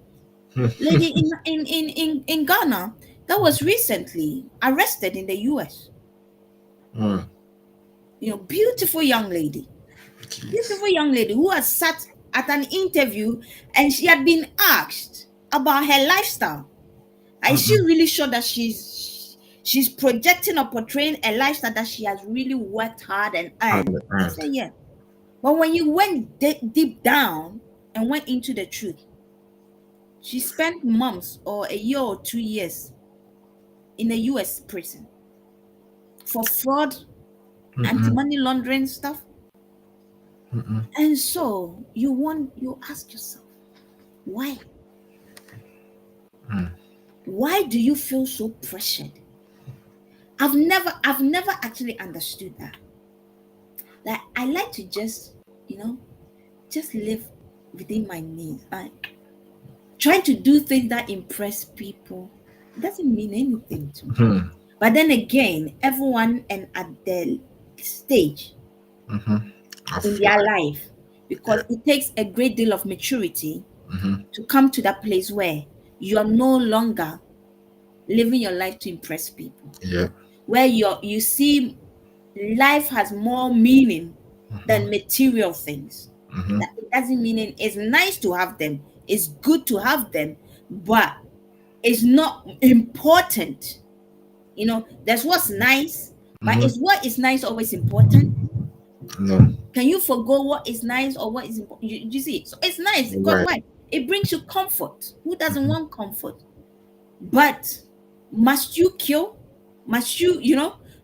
Lady in Ghana that was recently arrested in the US. Beautiful young lady. Jeez. Beautiful young lady who has sat at an interview and she had been asked about her lifestyle. Is she really sure that she's projecting or portraying a lifestyle that she has really worked hard and earned? She said, yeah. But when you went deep down and went into the truth, she spent months or a year or 2 years in a US prison for fraud, anti-money laundering stuff. And so you ask yourself, why? Why do you feel so pressured? I've never actually understood that. Like I like to just live within my means. Trying to do things that impress people doesn't mean anything to me. But then again, everyone and at their stage. in Of their life. life, because Yeah. it takes a great deal of maturity Mm-hmm. to come to that place where you are no longer living your life to impress people, Yeah. where you see life has more meaning than material things. Mm-hmm. That it doesn't mean it's nice to have them, it's good to have them, but it's not important. There's what's nice, but Mm-hmm. is what is nice always important? No. Can you forgo what is nice or what is important? You see, so it's nice because Right. why? It brings you comfort. Who doesn't want comfort? But must you kill? Must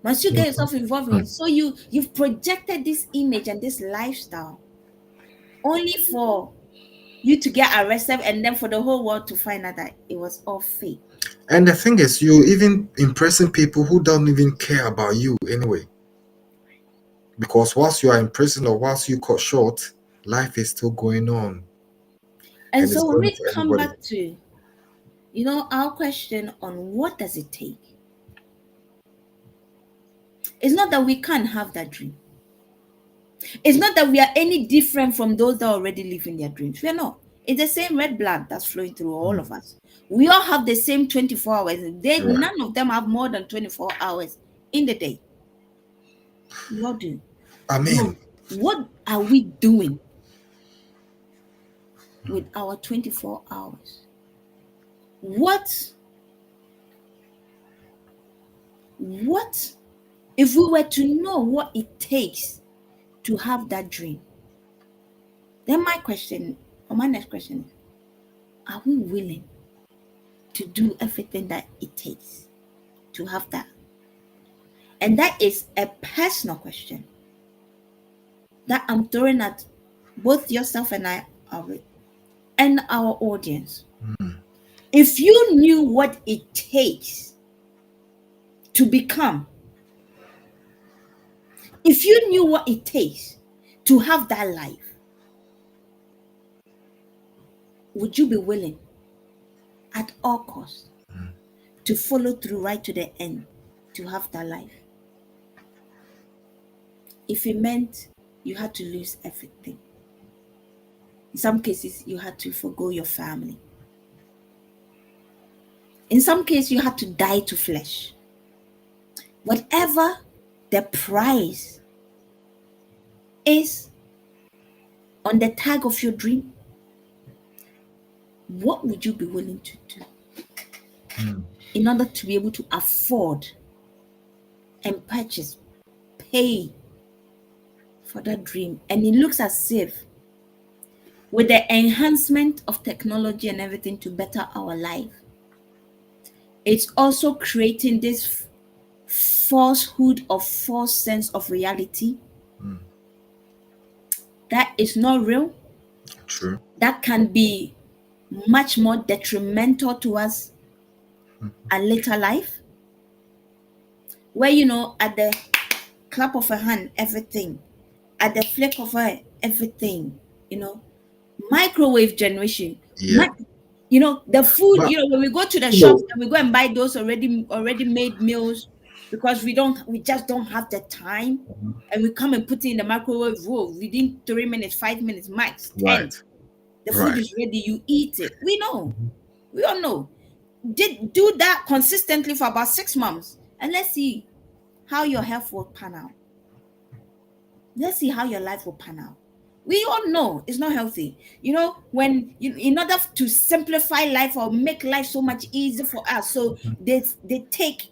must you get yourself involved in it? So you've projected this image and this lifestyle only for you to get arrested and then for the whole world to find out that it was all fake. And the thing is, you're even impressing people who don't even care about you anyway. Because whilst you are in prison or whilst you cut short, life is still going on, And and it's so when going we for come everybody. back to, our question on what does it take? It's not that we can't have that dream. It's not that we are any different from those that are already living their dreams. We are not. It's the same red blood that's flowing through all of us. We all have the same 24 hours. Right. None of them have more than 24 hours in the day. We all do. I But mean, what are we doing with our 24 hours? What if we were to know what it takes to have that dream? Then my next question is, are we willing to do everything that it takes to have that? And that is a personal question that I'm throwing at both yourself and I and our audience. If you knew what it takes to become, if you knew what it takes to have that life, would you be willing at all costs to follow through right to the end to have that life? If it meant you had to lose everything, in some cases, you had to forgo your family. In some cases, you had to die to flesh. Whatever the price is on the tag of your dream, what would you be willing to do in order to be able to afford and purchase, pay for that dream? And it looks as if, with the enhancement of technology and everything to better our life, it's also creating this falsehood or false sense of reality that is not real, true. that can be much more detrimental to us a later life, where at the clap of a hand, everything, at the flick of everything, you know microwave generation. Yeah. The food, But when we go to the you shops know, and we go and buy those already made meals, because we just don't have the time, and we come and put it in the microwave, within 3 minutes, 5 minutes, max 10, right, the food right. is ready, you eat it. We all know. Did do that consistently for about 6 months, and let's see how your health will pan out. Let's see how your life will pan out. We all know it's not healthy. When in order to simplify life or make life so much easier for us, so they take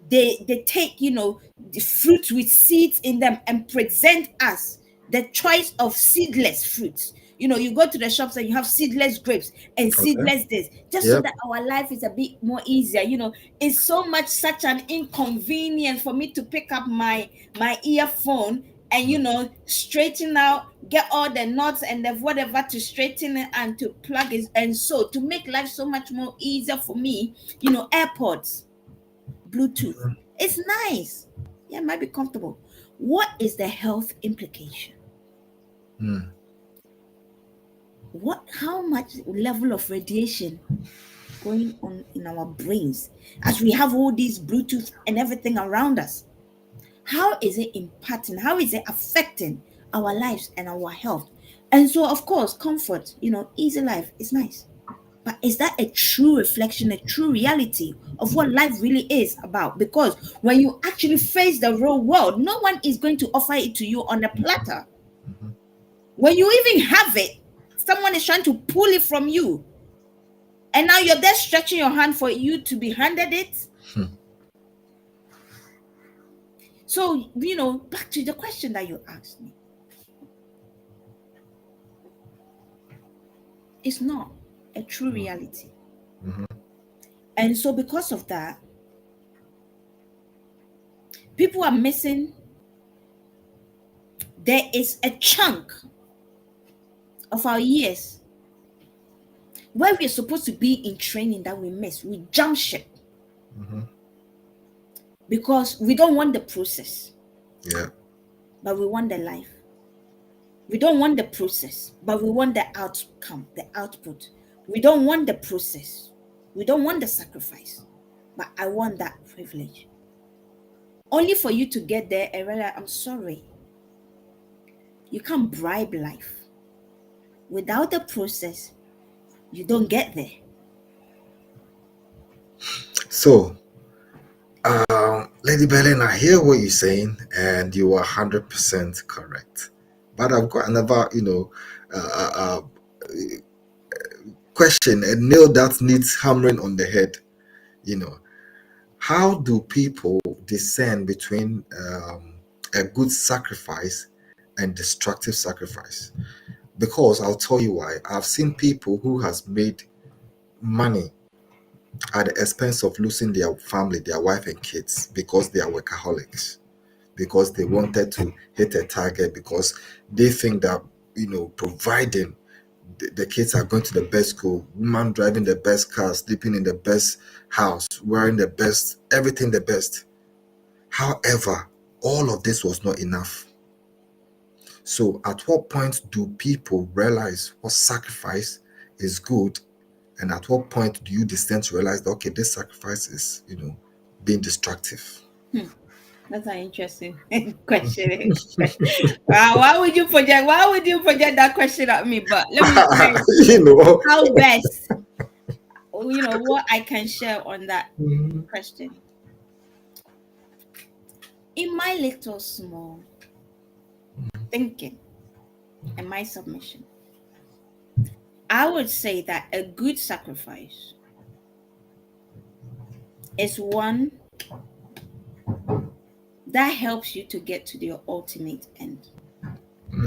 the fruits with seeds in them and present us the choice of seedless fruits. You go to the shops and you have seedless grapes and Okay. seedless this, just so Yep. that our life is a bit more easier. It's so much such an inconvenience for me to pick up my earphone and straighten out, get all the knots and the whatever to straighten it and to plug it, and so to make life so much more easier for me. AirPods, Bluetooth. It's nice. Yeah, it might be comfortable. What is the health implication? Mm. How much level of radiation going on in our brains as we have all these Bluetooth and everything around us? How is it impacting? How is it affecting our lives and our health. And so, of course, comfort, easy life is nice. But is that a true reflection, a true reality of what life really is about? Because when you actually face the real world, no one is going to offer it to you on a platter. Mhm. When you even have it, someone is trying to pull it from you. And now you're there stretching your hand for you to be handed it. Hmm. So, back to the question that you asked me. It's not a true reality. Mhm. And so, because of that, people are missing. There is a chunk of our years where we're supposed to be in training that we miss. We jump ship Mhm. because we don't want the process, Yeah. but we want the life. We don't want the process, but we want the outcome, the output. We don't want the process. We don't want the sacrifice, but I want that privilege. Only for you to get there and realize, I'm sorry, you can't bribe life. Without the process, you don't get there. So, Lady Belin, I hear what you're saying, and you are 100% correct. But I've got another, uh, uh, question, a nail that needs hammering on the head. You know, how do people discern between a good sacrifice and destructive sacrifice? Because I'll tell you why. I've seen people who has made money at the expense of losing their family, their wife and kids, because they are workaholics, because they wanted to hit a target, because they think that providing the kids are going to the best school, woman driving the best car, sleeping in the best house, wearing the best, everything the best. However, all of this was not enough. So at what point do people realize what sacrifice is good, and at what point do you descend to realize that, okay, this sacrifice is being destructive? That's an interesting question. Wow, why would you project that question at me? But let me say you know how best, what I can share on that Mhm. question. In my little small thinking and my submission, I would say that a good sacrifice is one that helps you to get to your ultimate end.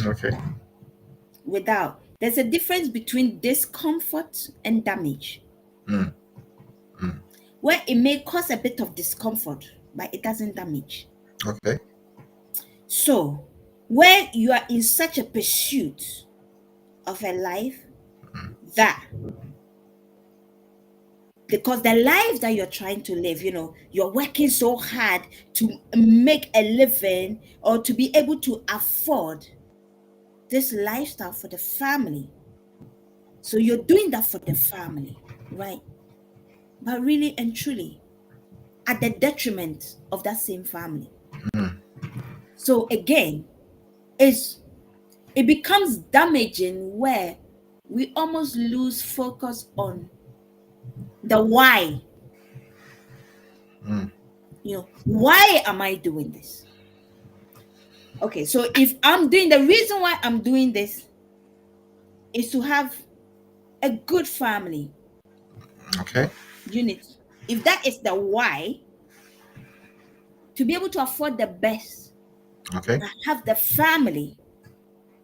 Okay. There's a difference between discomfort and damage, Mm. Mm. where it may cause a bit of discomfort, but it doesn't damage. Okay. So, where you are in such a pursuit of a life that, because the life that you're trying to live, you're working so hard to make a living or to be able to afford this lifestyle for the family. So you're doing that for the family, right? But really and truly, at the detriment of that same family. Mm. So again, it becomes damaging where we almost lose focus on the why. Mm. Why am I doing this? Okay, so if the reason why I'm doing this is to have a good family Okay. unit. If that is the why, to be able to afford the best, Okay. have the family,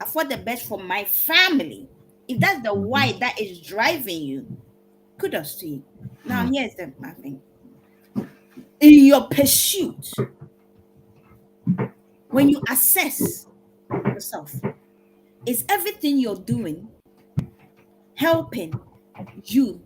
afford the best for my family. If that's the Mhm. why that is driving you, kudos to you. Now, Mm. here's my thing. In your pursuit, when you assess yourself, is everything you're doing helping you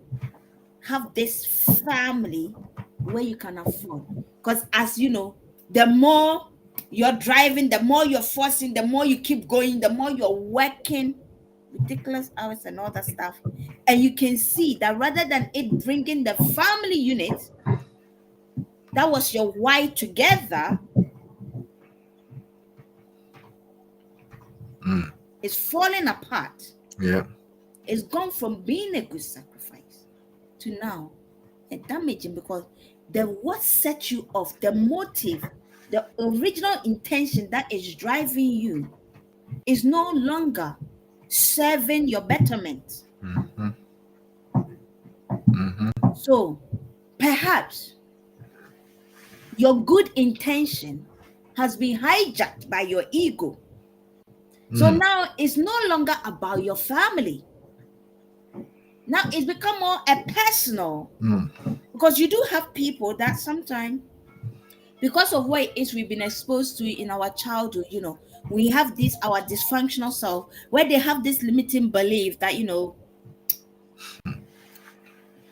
have this family where you can afford? Because as you know, the more you're driving, the more you're forcing, the more you keep going, the more you're working ridiculous hours and all that stuff. And you can see that rather than it bringing the family unit that was your why together, It's falling apart. Yeah. It's gone from being a good sacrifice to now a damaging, because what set you off, the motive, the original intention that is driving you is no longer serving your betterment. Mm-hmm. Mm-hmm. So perhaps your good intention has been hijacked by your ego. So now it's no longer about your family. Now it's become more a personal, because you do have people that sometimes, because of what it is we've been exposed to in our childhood, we have this our dysfunctional self, where they have this limiting belief that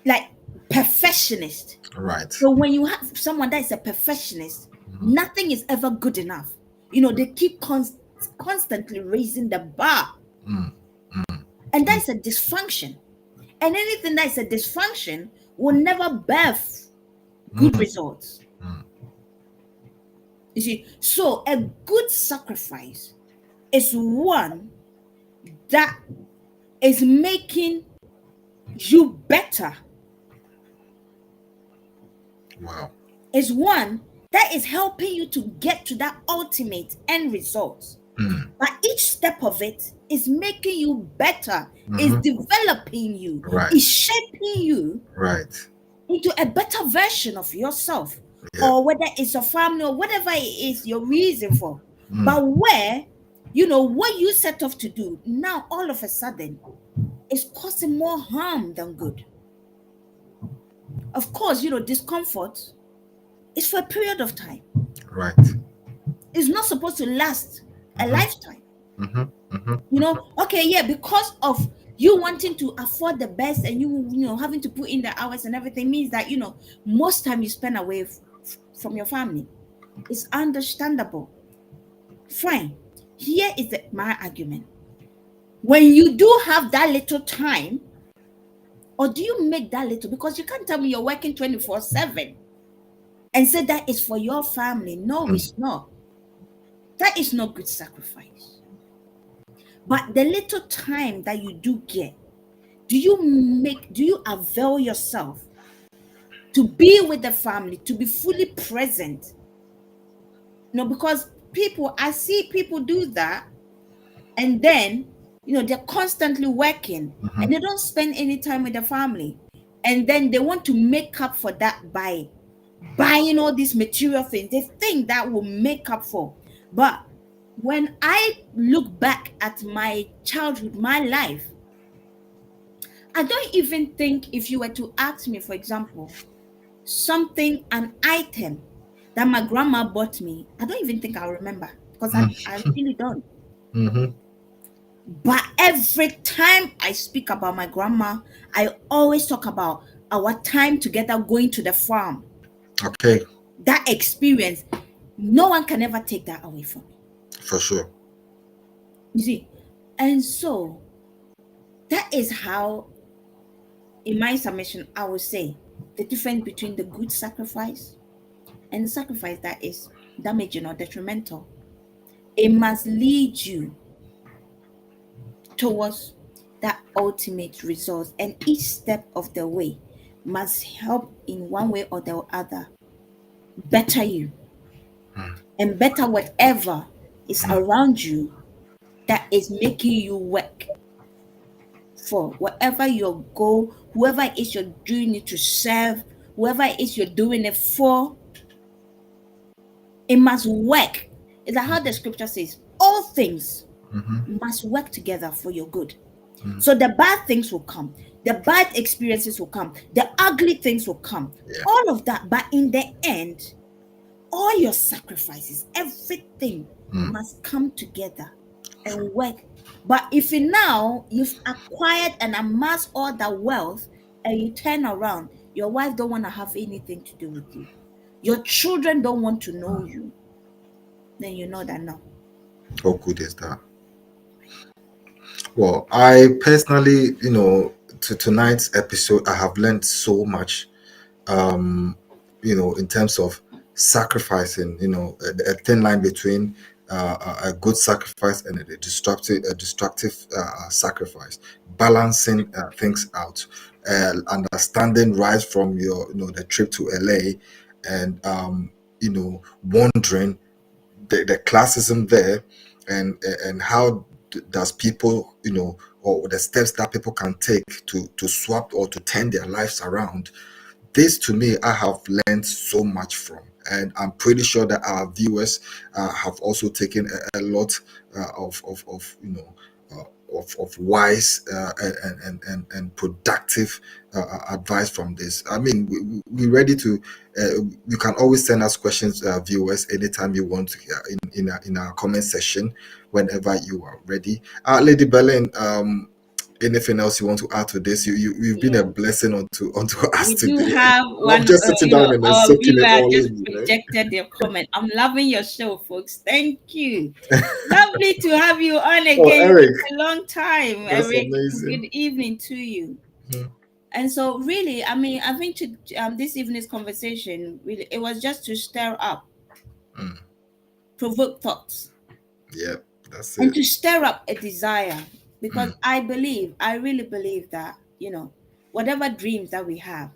like perfectionist. Right. So when you have someone that is a perfectionist, nothing is ever good enough. They keep constantly raising the bar. And that's a dysfunction. And anything that is a dysfunction will never birth good results. You see, so a good sacrifice is one that is making you better. Wow. Is one that is helping you to get to that ultimate end result. But each step of it is making you better, is developing you, Right. is shaping you Right. into a better version of yourself, Yeah. or whether it's a family or whatever it is your reason for. But where, what you set off to do, now all of a sudden is causing more harm than good. Of course, discomfort is for a period of time. Right. It's not supposed to last a lifetime. Mm-hmm. Okay, yeah, because of you wanting to afford the best, and you having to put in the hours and everything, means that most time you spend away from your family. It's understandable. Fine. Here is my argument. When you do have that little time, or do you make that little, because you can't tell me you're working 24/7 and say that is for your family. No, it's not. That is not good sacrifice. But the little time that you do get, do you avail yourself to be with the family, to be fully present? Because I see people do that, and then they're constantly working and they don't spend any time with the family, and then they want to make up for that by buying all these material things. They think that will make up for. But when I look back at my childhood, my life, I don't even think, if you were to ask me, for example, an item that my grandma bought me, I don't even think I'll remember, because I really don't. But every time I speak about my grandma, I always talk about our time together going to the farm. Okay. That experience, no one can ever take that away from me. For sure. You see, and so that is how, in my summation, I would say the difference between the good sacrifice and the sacrifice that is damaging or detrimental. It must lead you towards that ultimate result, and each step of the way must help in one way or the other better you and better whatever is around you that is making you work for whatever your goal, whoever it is you're doing it to serve, whoever it is you're doing it for. It must work. Is that how the scripture says? All things must work together for your good. So the bad things will come, the bad experiences will come, the ugly things will come, all of that. But in the end, all your sacrifices, everything must come together and work. But if you've acquired and amassed all that wealth, and you turn around, your wife don't want to have anything to do with you, your children don't want to know you, then you know that no. How good is that? Well, I personally, to tonight's episode, I have learned so much, in terms of sacrificing, a thin line between a good sacrifice and a destructive sacrifice, balancing things out, understanding right from your the trip to LA, and wondering the classism there, and how does people or the steps that people can take to swap or to turn their lives around. This to me, I have learned so much from, and I'm pretty sure that our viewers have also taken a lot of wise and productive advice from this. I mean, we're ready to. You can always send us questions, viewers, anytime you want in our comment section, whenever you are ready. Lady Belin, anything else you want to add to this? You've been a blessing onto us We do today. have I love one, just sitting down and then our soaking it viewer all just in. projected their comment. I'm loving your show, folks. Thank you. Lovely to have you on Oh, again. Eric, It's a long time, that's Eric. amazing. Good evening to you. Mhm. And so, really, I mean, I think this evening's conversation, really, it was just to stir up, Mm. provoke thoughts, Yeah, that's and it. to stir up a desire. Because Mm. I really believe that, whatever dreams that we have,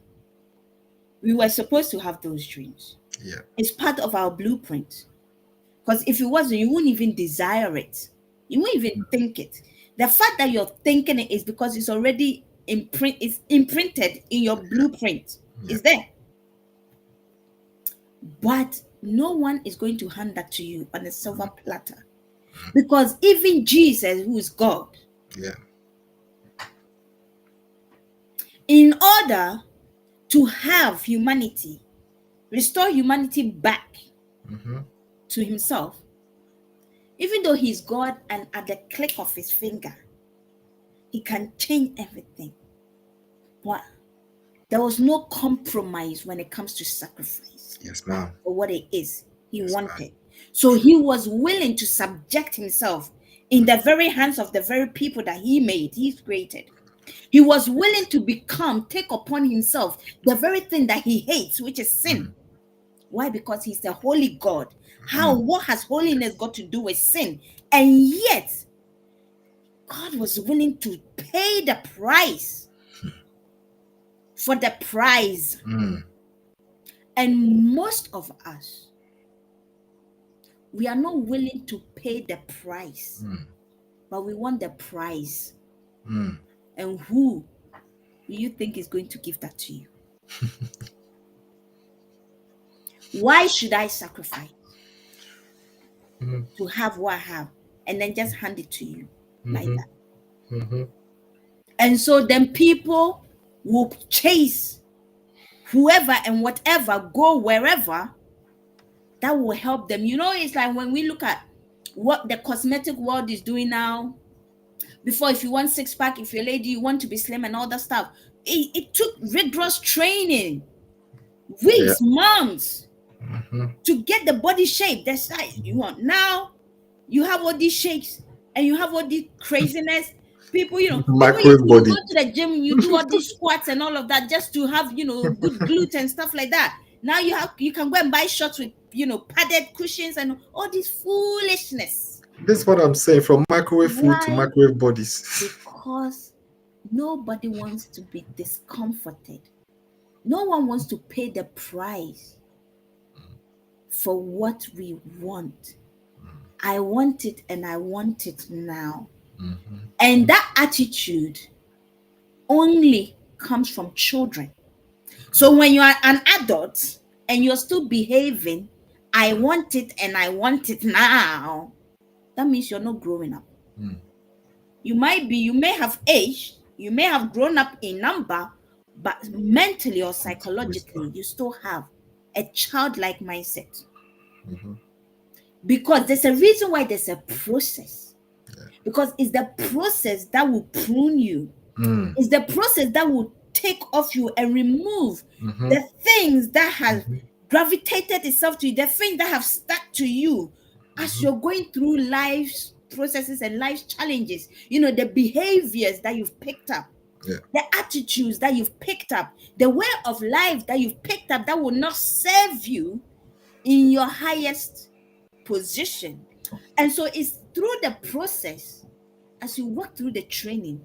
we were supposed to have those dreams. Yeah. It's part of our blueprint. Because if it wasn't, you wouldn't even desire it. You wouldn't even think it. The fact that you're thinking it is because it's already imprinted in your blueprint. Yeah. It's there. But no one is going to hand that to you on a silver platter. Because even Jesus, who is God, Yeah. in order to have humanity, restore humanity back Mm-hmm. to himself, even though he's God and at the click of his finger, he can change everything. But there was no compromise when it comes to sacrifice Yes, ma'am. for what it is he Yes, wanted. ma'am. So he was willing to subject himself in the very hands of the very people that he's created. He was willing to take upon himself the very thing that he hates, which is sin. Why? Because he's a holy God. What has holiness got to do with sin? And yet, God was willing to pay the price for the prize. Mm. And most of us, we are not willing to pay the price, but we want the prize. Mm. And who do you think is going to give that to you? Why should I sacrifice to have what I have and then just hand it to you like that? Mm-hmm. And so then people will chase whoever and whatever, go wherever that will help them. It's like when we look at what the cosmetic world is doing now. Before, if you want six-pack, if you're a lady, you want to be slim and all that stuff, it took rigorous training, weeks, months, to get the body shape, the size you want. Now you have all these shapes and you have all this craziness. People, even Microwave you body. go to the gym, you do all these squats and all of that just to have, good glutes and stuff like that. Now you can go and buy shorts with, padded cushions and all this foolishness. This is what I'm saying, from microwave food to Why? microwave bodies. Because nobody wants to be discomforted. No one wants to pay the price for what we want. I want it and I want it now. And that attitude only comes from children. So when you are an adult and you're still behaving, I want it and I want it now, that means you're not growing up. You may have aged, you may have grown up in number, but mentally or psychologically, you still have a childlike mindset. Because there's a reason why there's a process. Because it's the process that will prune you. It's the process that will take off you and remove the things that have gravitated itself to you, the things that have stuck to you as you're going through life's processes and life's challenges. The behaviors that you've picked up, the attitudes that you've picked up, the way of life that you've picked up that will not serve you in your highest position. And so it's through the process, as you walk through the training,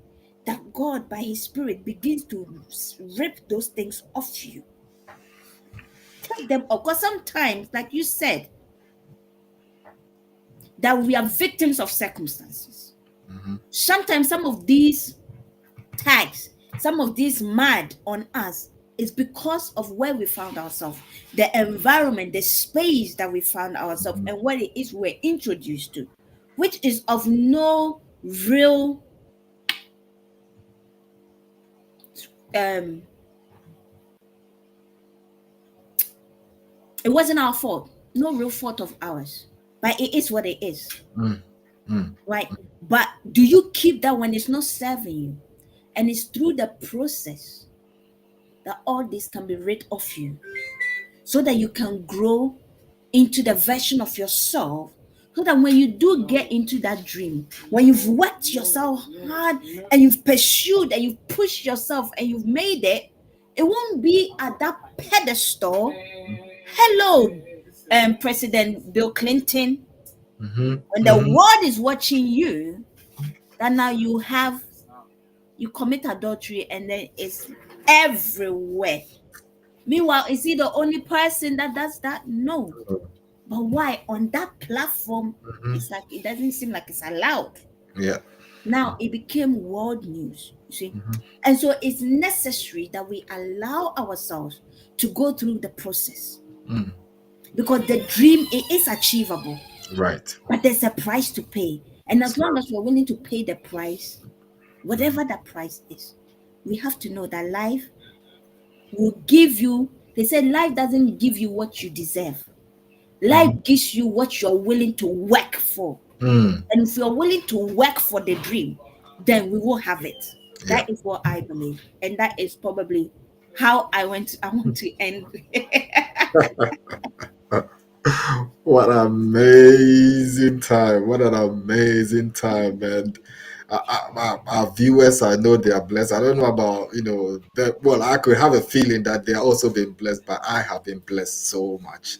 that God, by His Spirit, begins to rip those things off you. Take them off. Because sometimes, like you said, that we are victims of circumstances. Mm-hmm. Sometimes some of these tags, some of these mad on us is because of where we found ourselves, the environment, the space that we found ourselves, and what it is we're introduced to, which is of no real it wasn't our fault, no real fault of ours, but it is what it is. Right? But do you keep that when it's not serving you? And it's through the process that all this can be rid off you, so that you can grow into the version of yourself, so that when you do get into that dream, when you've worked yourself hard and you've pursued and you've pushed yourself and you've made it, it won't be at that pedestal. Hello, President Bill Clinton. When the world is watching you, that now you commit adultery and then it's everywhere. Meanwhile, is he the only person that does that? No. But why on that platform? It's like it doesn't seem like it's allowed. Yeah. Now it became world news, you see. And so it's necessary that we allow ourselves to go through the process. Because the dream, it is achievable. Right. But there's a price to pay. And as long as we're willing to pay the price, whatever that price is, we have to know that life will give you, they say life doesn't give you what you deserve. Life gives you what you're willing to work for. And if you're willing to work for the dream, then we will have it. That is what I believe. And that is probably how I want to end. What an amazing time. What an amazing time. And our viewers, I know they are blessed. I don't know about, well, I could have a feeling that they are also being blessed, but I have been blessed so much.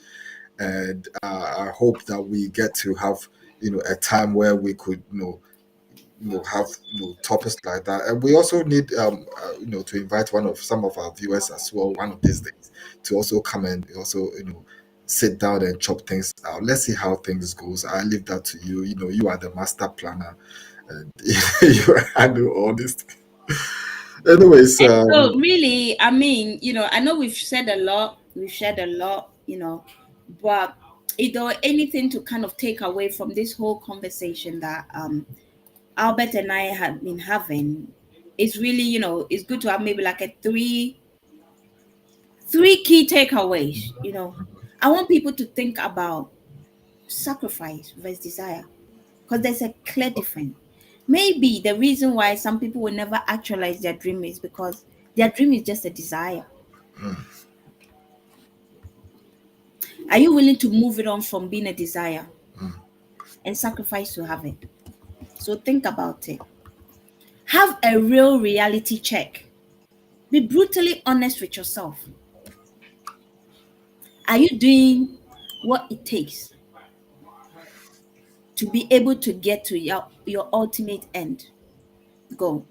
And I hope that we get to have, a time where we could, have topics like that. And we also need to invite some of our viewers as well one of these days to also come and also sit down and chop things out. Let's see how things goes. I leave that to you. You are the master planner and you handle all this things. Anyways, So really, I mean, I know we've shared a lot, but is there anything to kind of take away from this whole conversation that Albert and I have been having? It's really, it's good to have maybe like a three key takeaways. I want people to think about sacrifice versus desire, because there's a clear difference. Maybe the reason why some people will never actualize their dream is because their dream is just a desire. Are you willing to move it on from being a desire and sacrifice to have it? So think about it. Have a real reality check. Be brutally honest with yourself. Are you doing what it takes to be able to get to your ultimate end goal?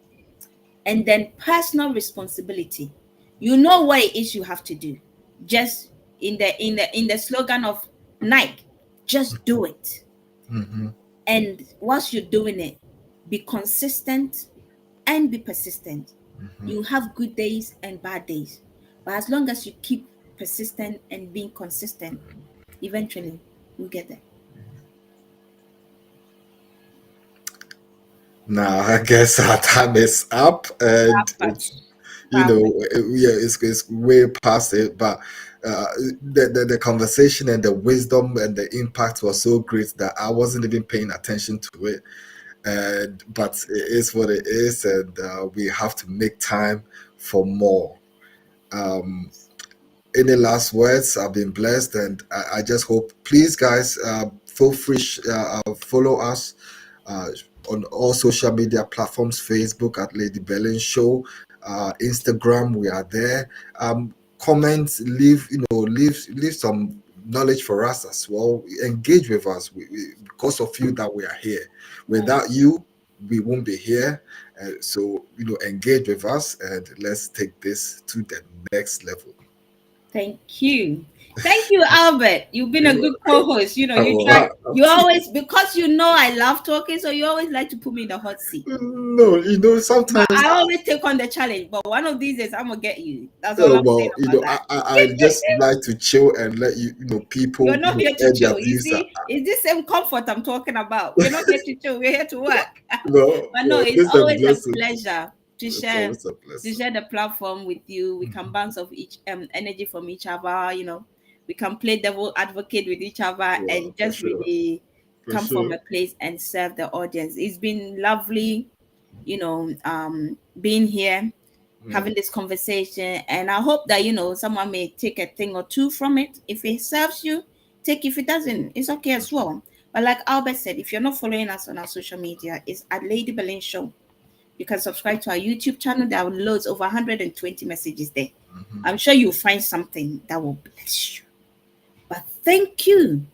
And then personal responsibility. You know what it is you have to do. Just in the slogan of Nike, just do it. And whilst you're doing it, be consistent and be persistent. You have good days and bad days, but as long as you keep persistent and being consistent, eventually you'll get there. Now I guess our time is up, and it's way past it. But the conversation and the wisdom and the impact was so great that I wasn't even paying attention to it. But it is what it is, and we have to make time for more. Any last words? I've been blessed, and I just hope, please, guys, feel free follow us on all social media platforms: Facebook at Lady Belin Show, Instagram, we are there. Comment, leave some knowledge for us as well. Engage with us. because of you that we are here. Right. Without you, we won't be here. So, engage with us and let's take this to the next level. Thank you. Thank you, Albert. You've been a You good co-host. You try, are- you always, because I love talking, so you always like to put me in the hot seat. No, But sometimes, I always take on the challenge. But one of these days, I'm gonna get you. That's all I'm saying well, about that. I just like to chill and let You're people, not here to air their chill. You views. see, it's this same comfort I'm talking about. We're not here to chill. We're here to work. But no, Well, it's this is a always a blessing. pleasure to It's share always a blessing. the platform with you. We can bounce off each energy from each other. We can play devil advocate with each other Well, and for just sure. really For come from sure. a place and serve the audience. It's been lovely, being here, Mm, having this conversation, and I hope that someone may take a thing or two from it. If it serves you, take. If it doesn't, it's okay as well. But like Albert said, if you're not following us on our social media, it's at Lady Belin Show. You can subscribe to our YouTube channel. There are loads, over 120 messages there. mhm. I'm sure you'll find something that will bless you. But thank you,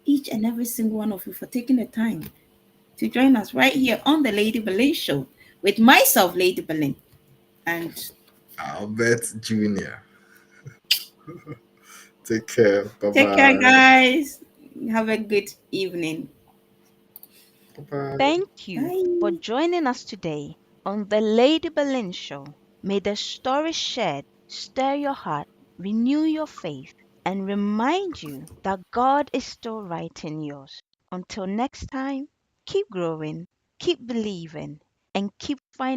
each and every single one of you, for taking the time to join us right here on the Lady Belin Show with myself, Lady Belin. And Albert Jr. Take care. Bye take care, bye. guys. Have a good evening. Bye bye. Thank you for Bye. joining us today on the Lady Belin Show. May the story shared stir your heart, renew your faith, and remind you that God is still writing yours. Until next time, keep growing, keep believing, and keep finding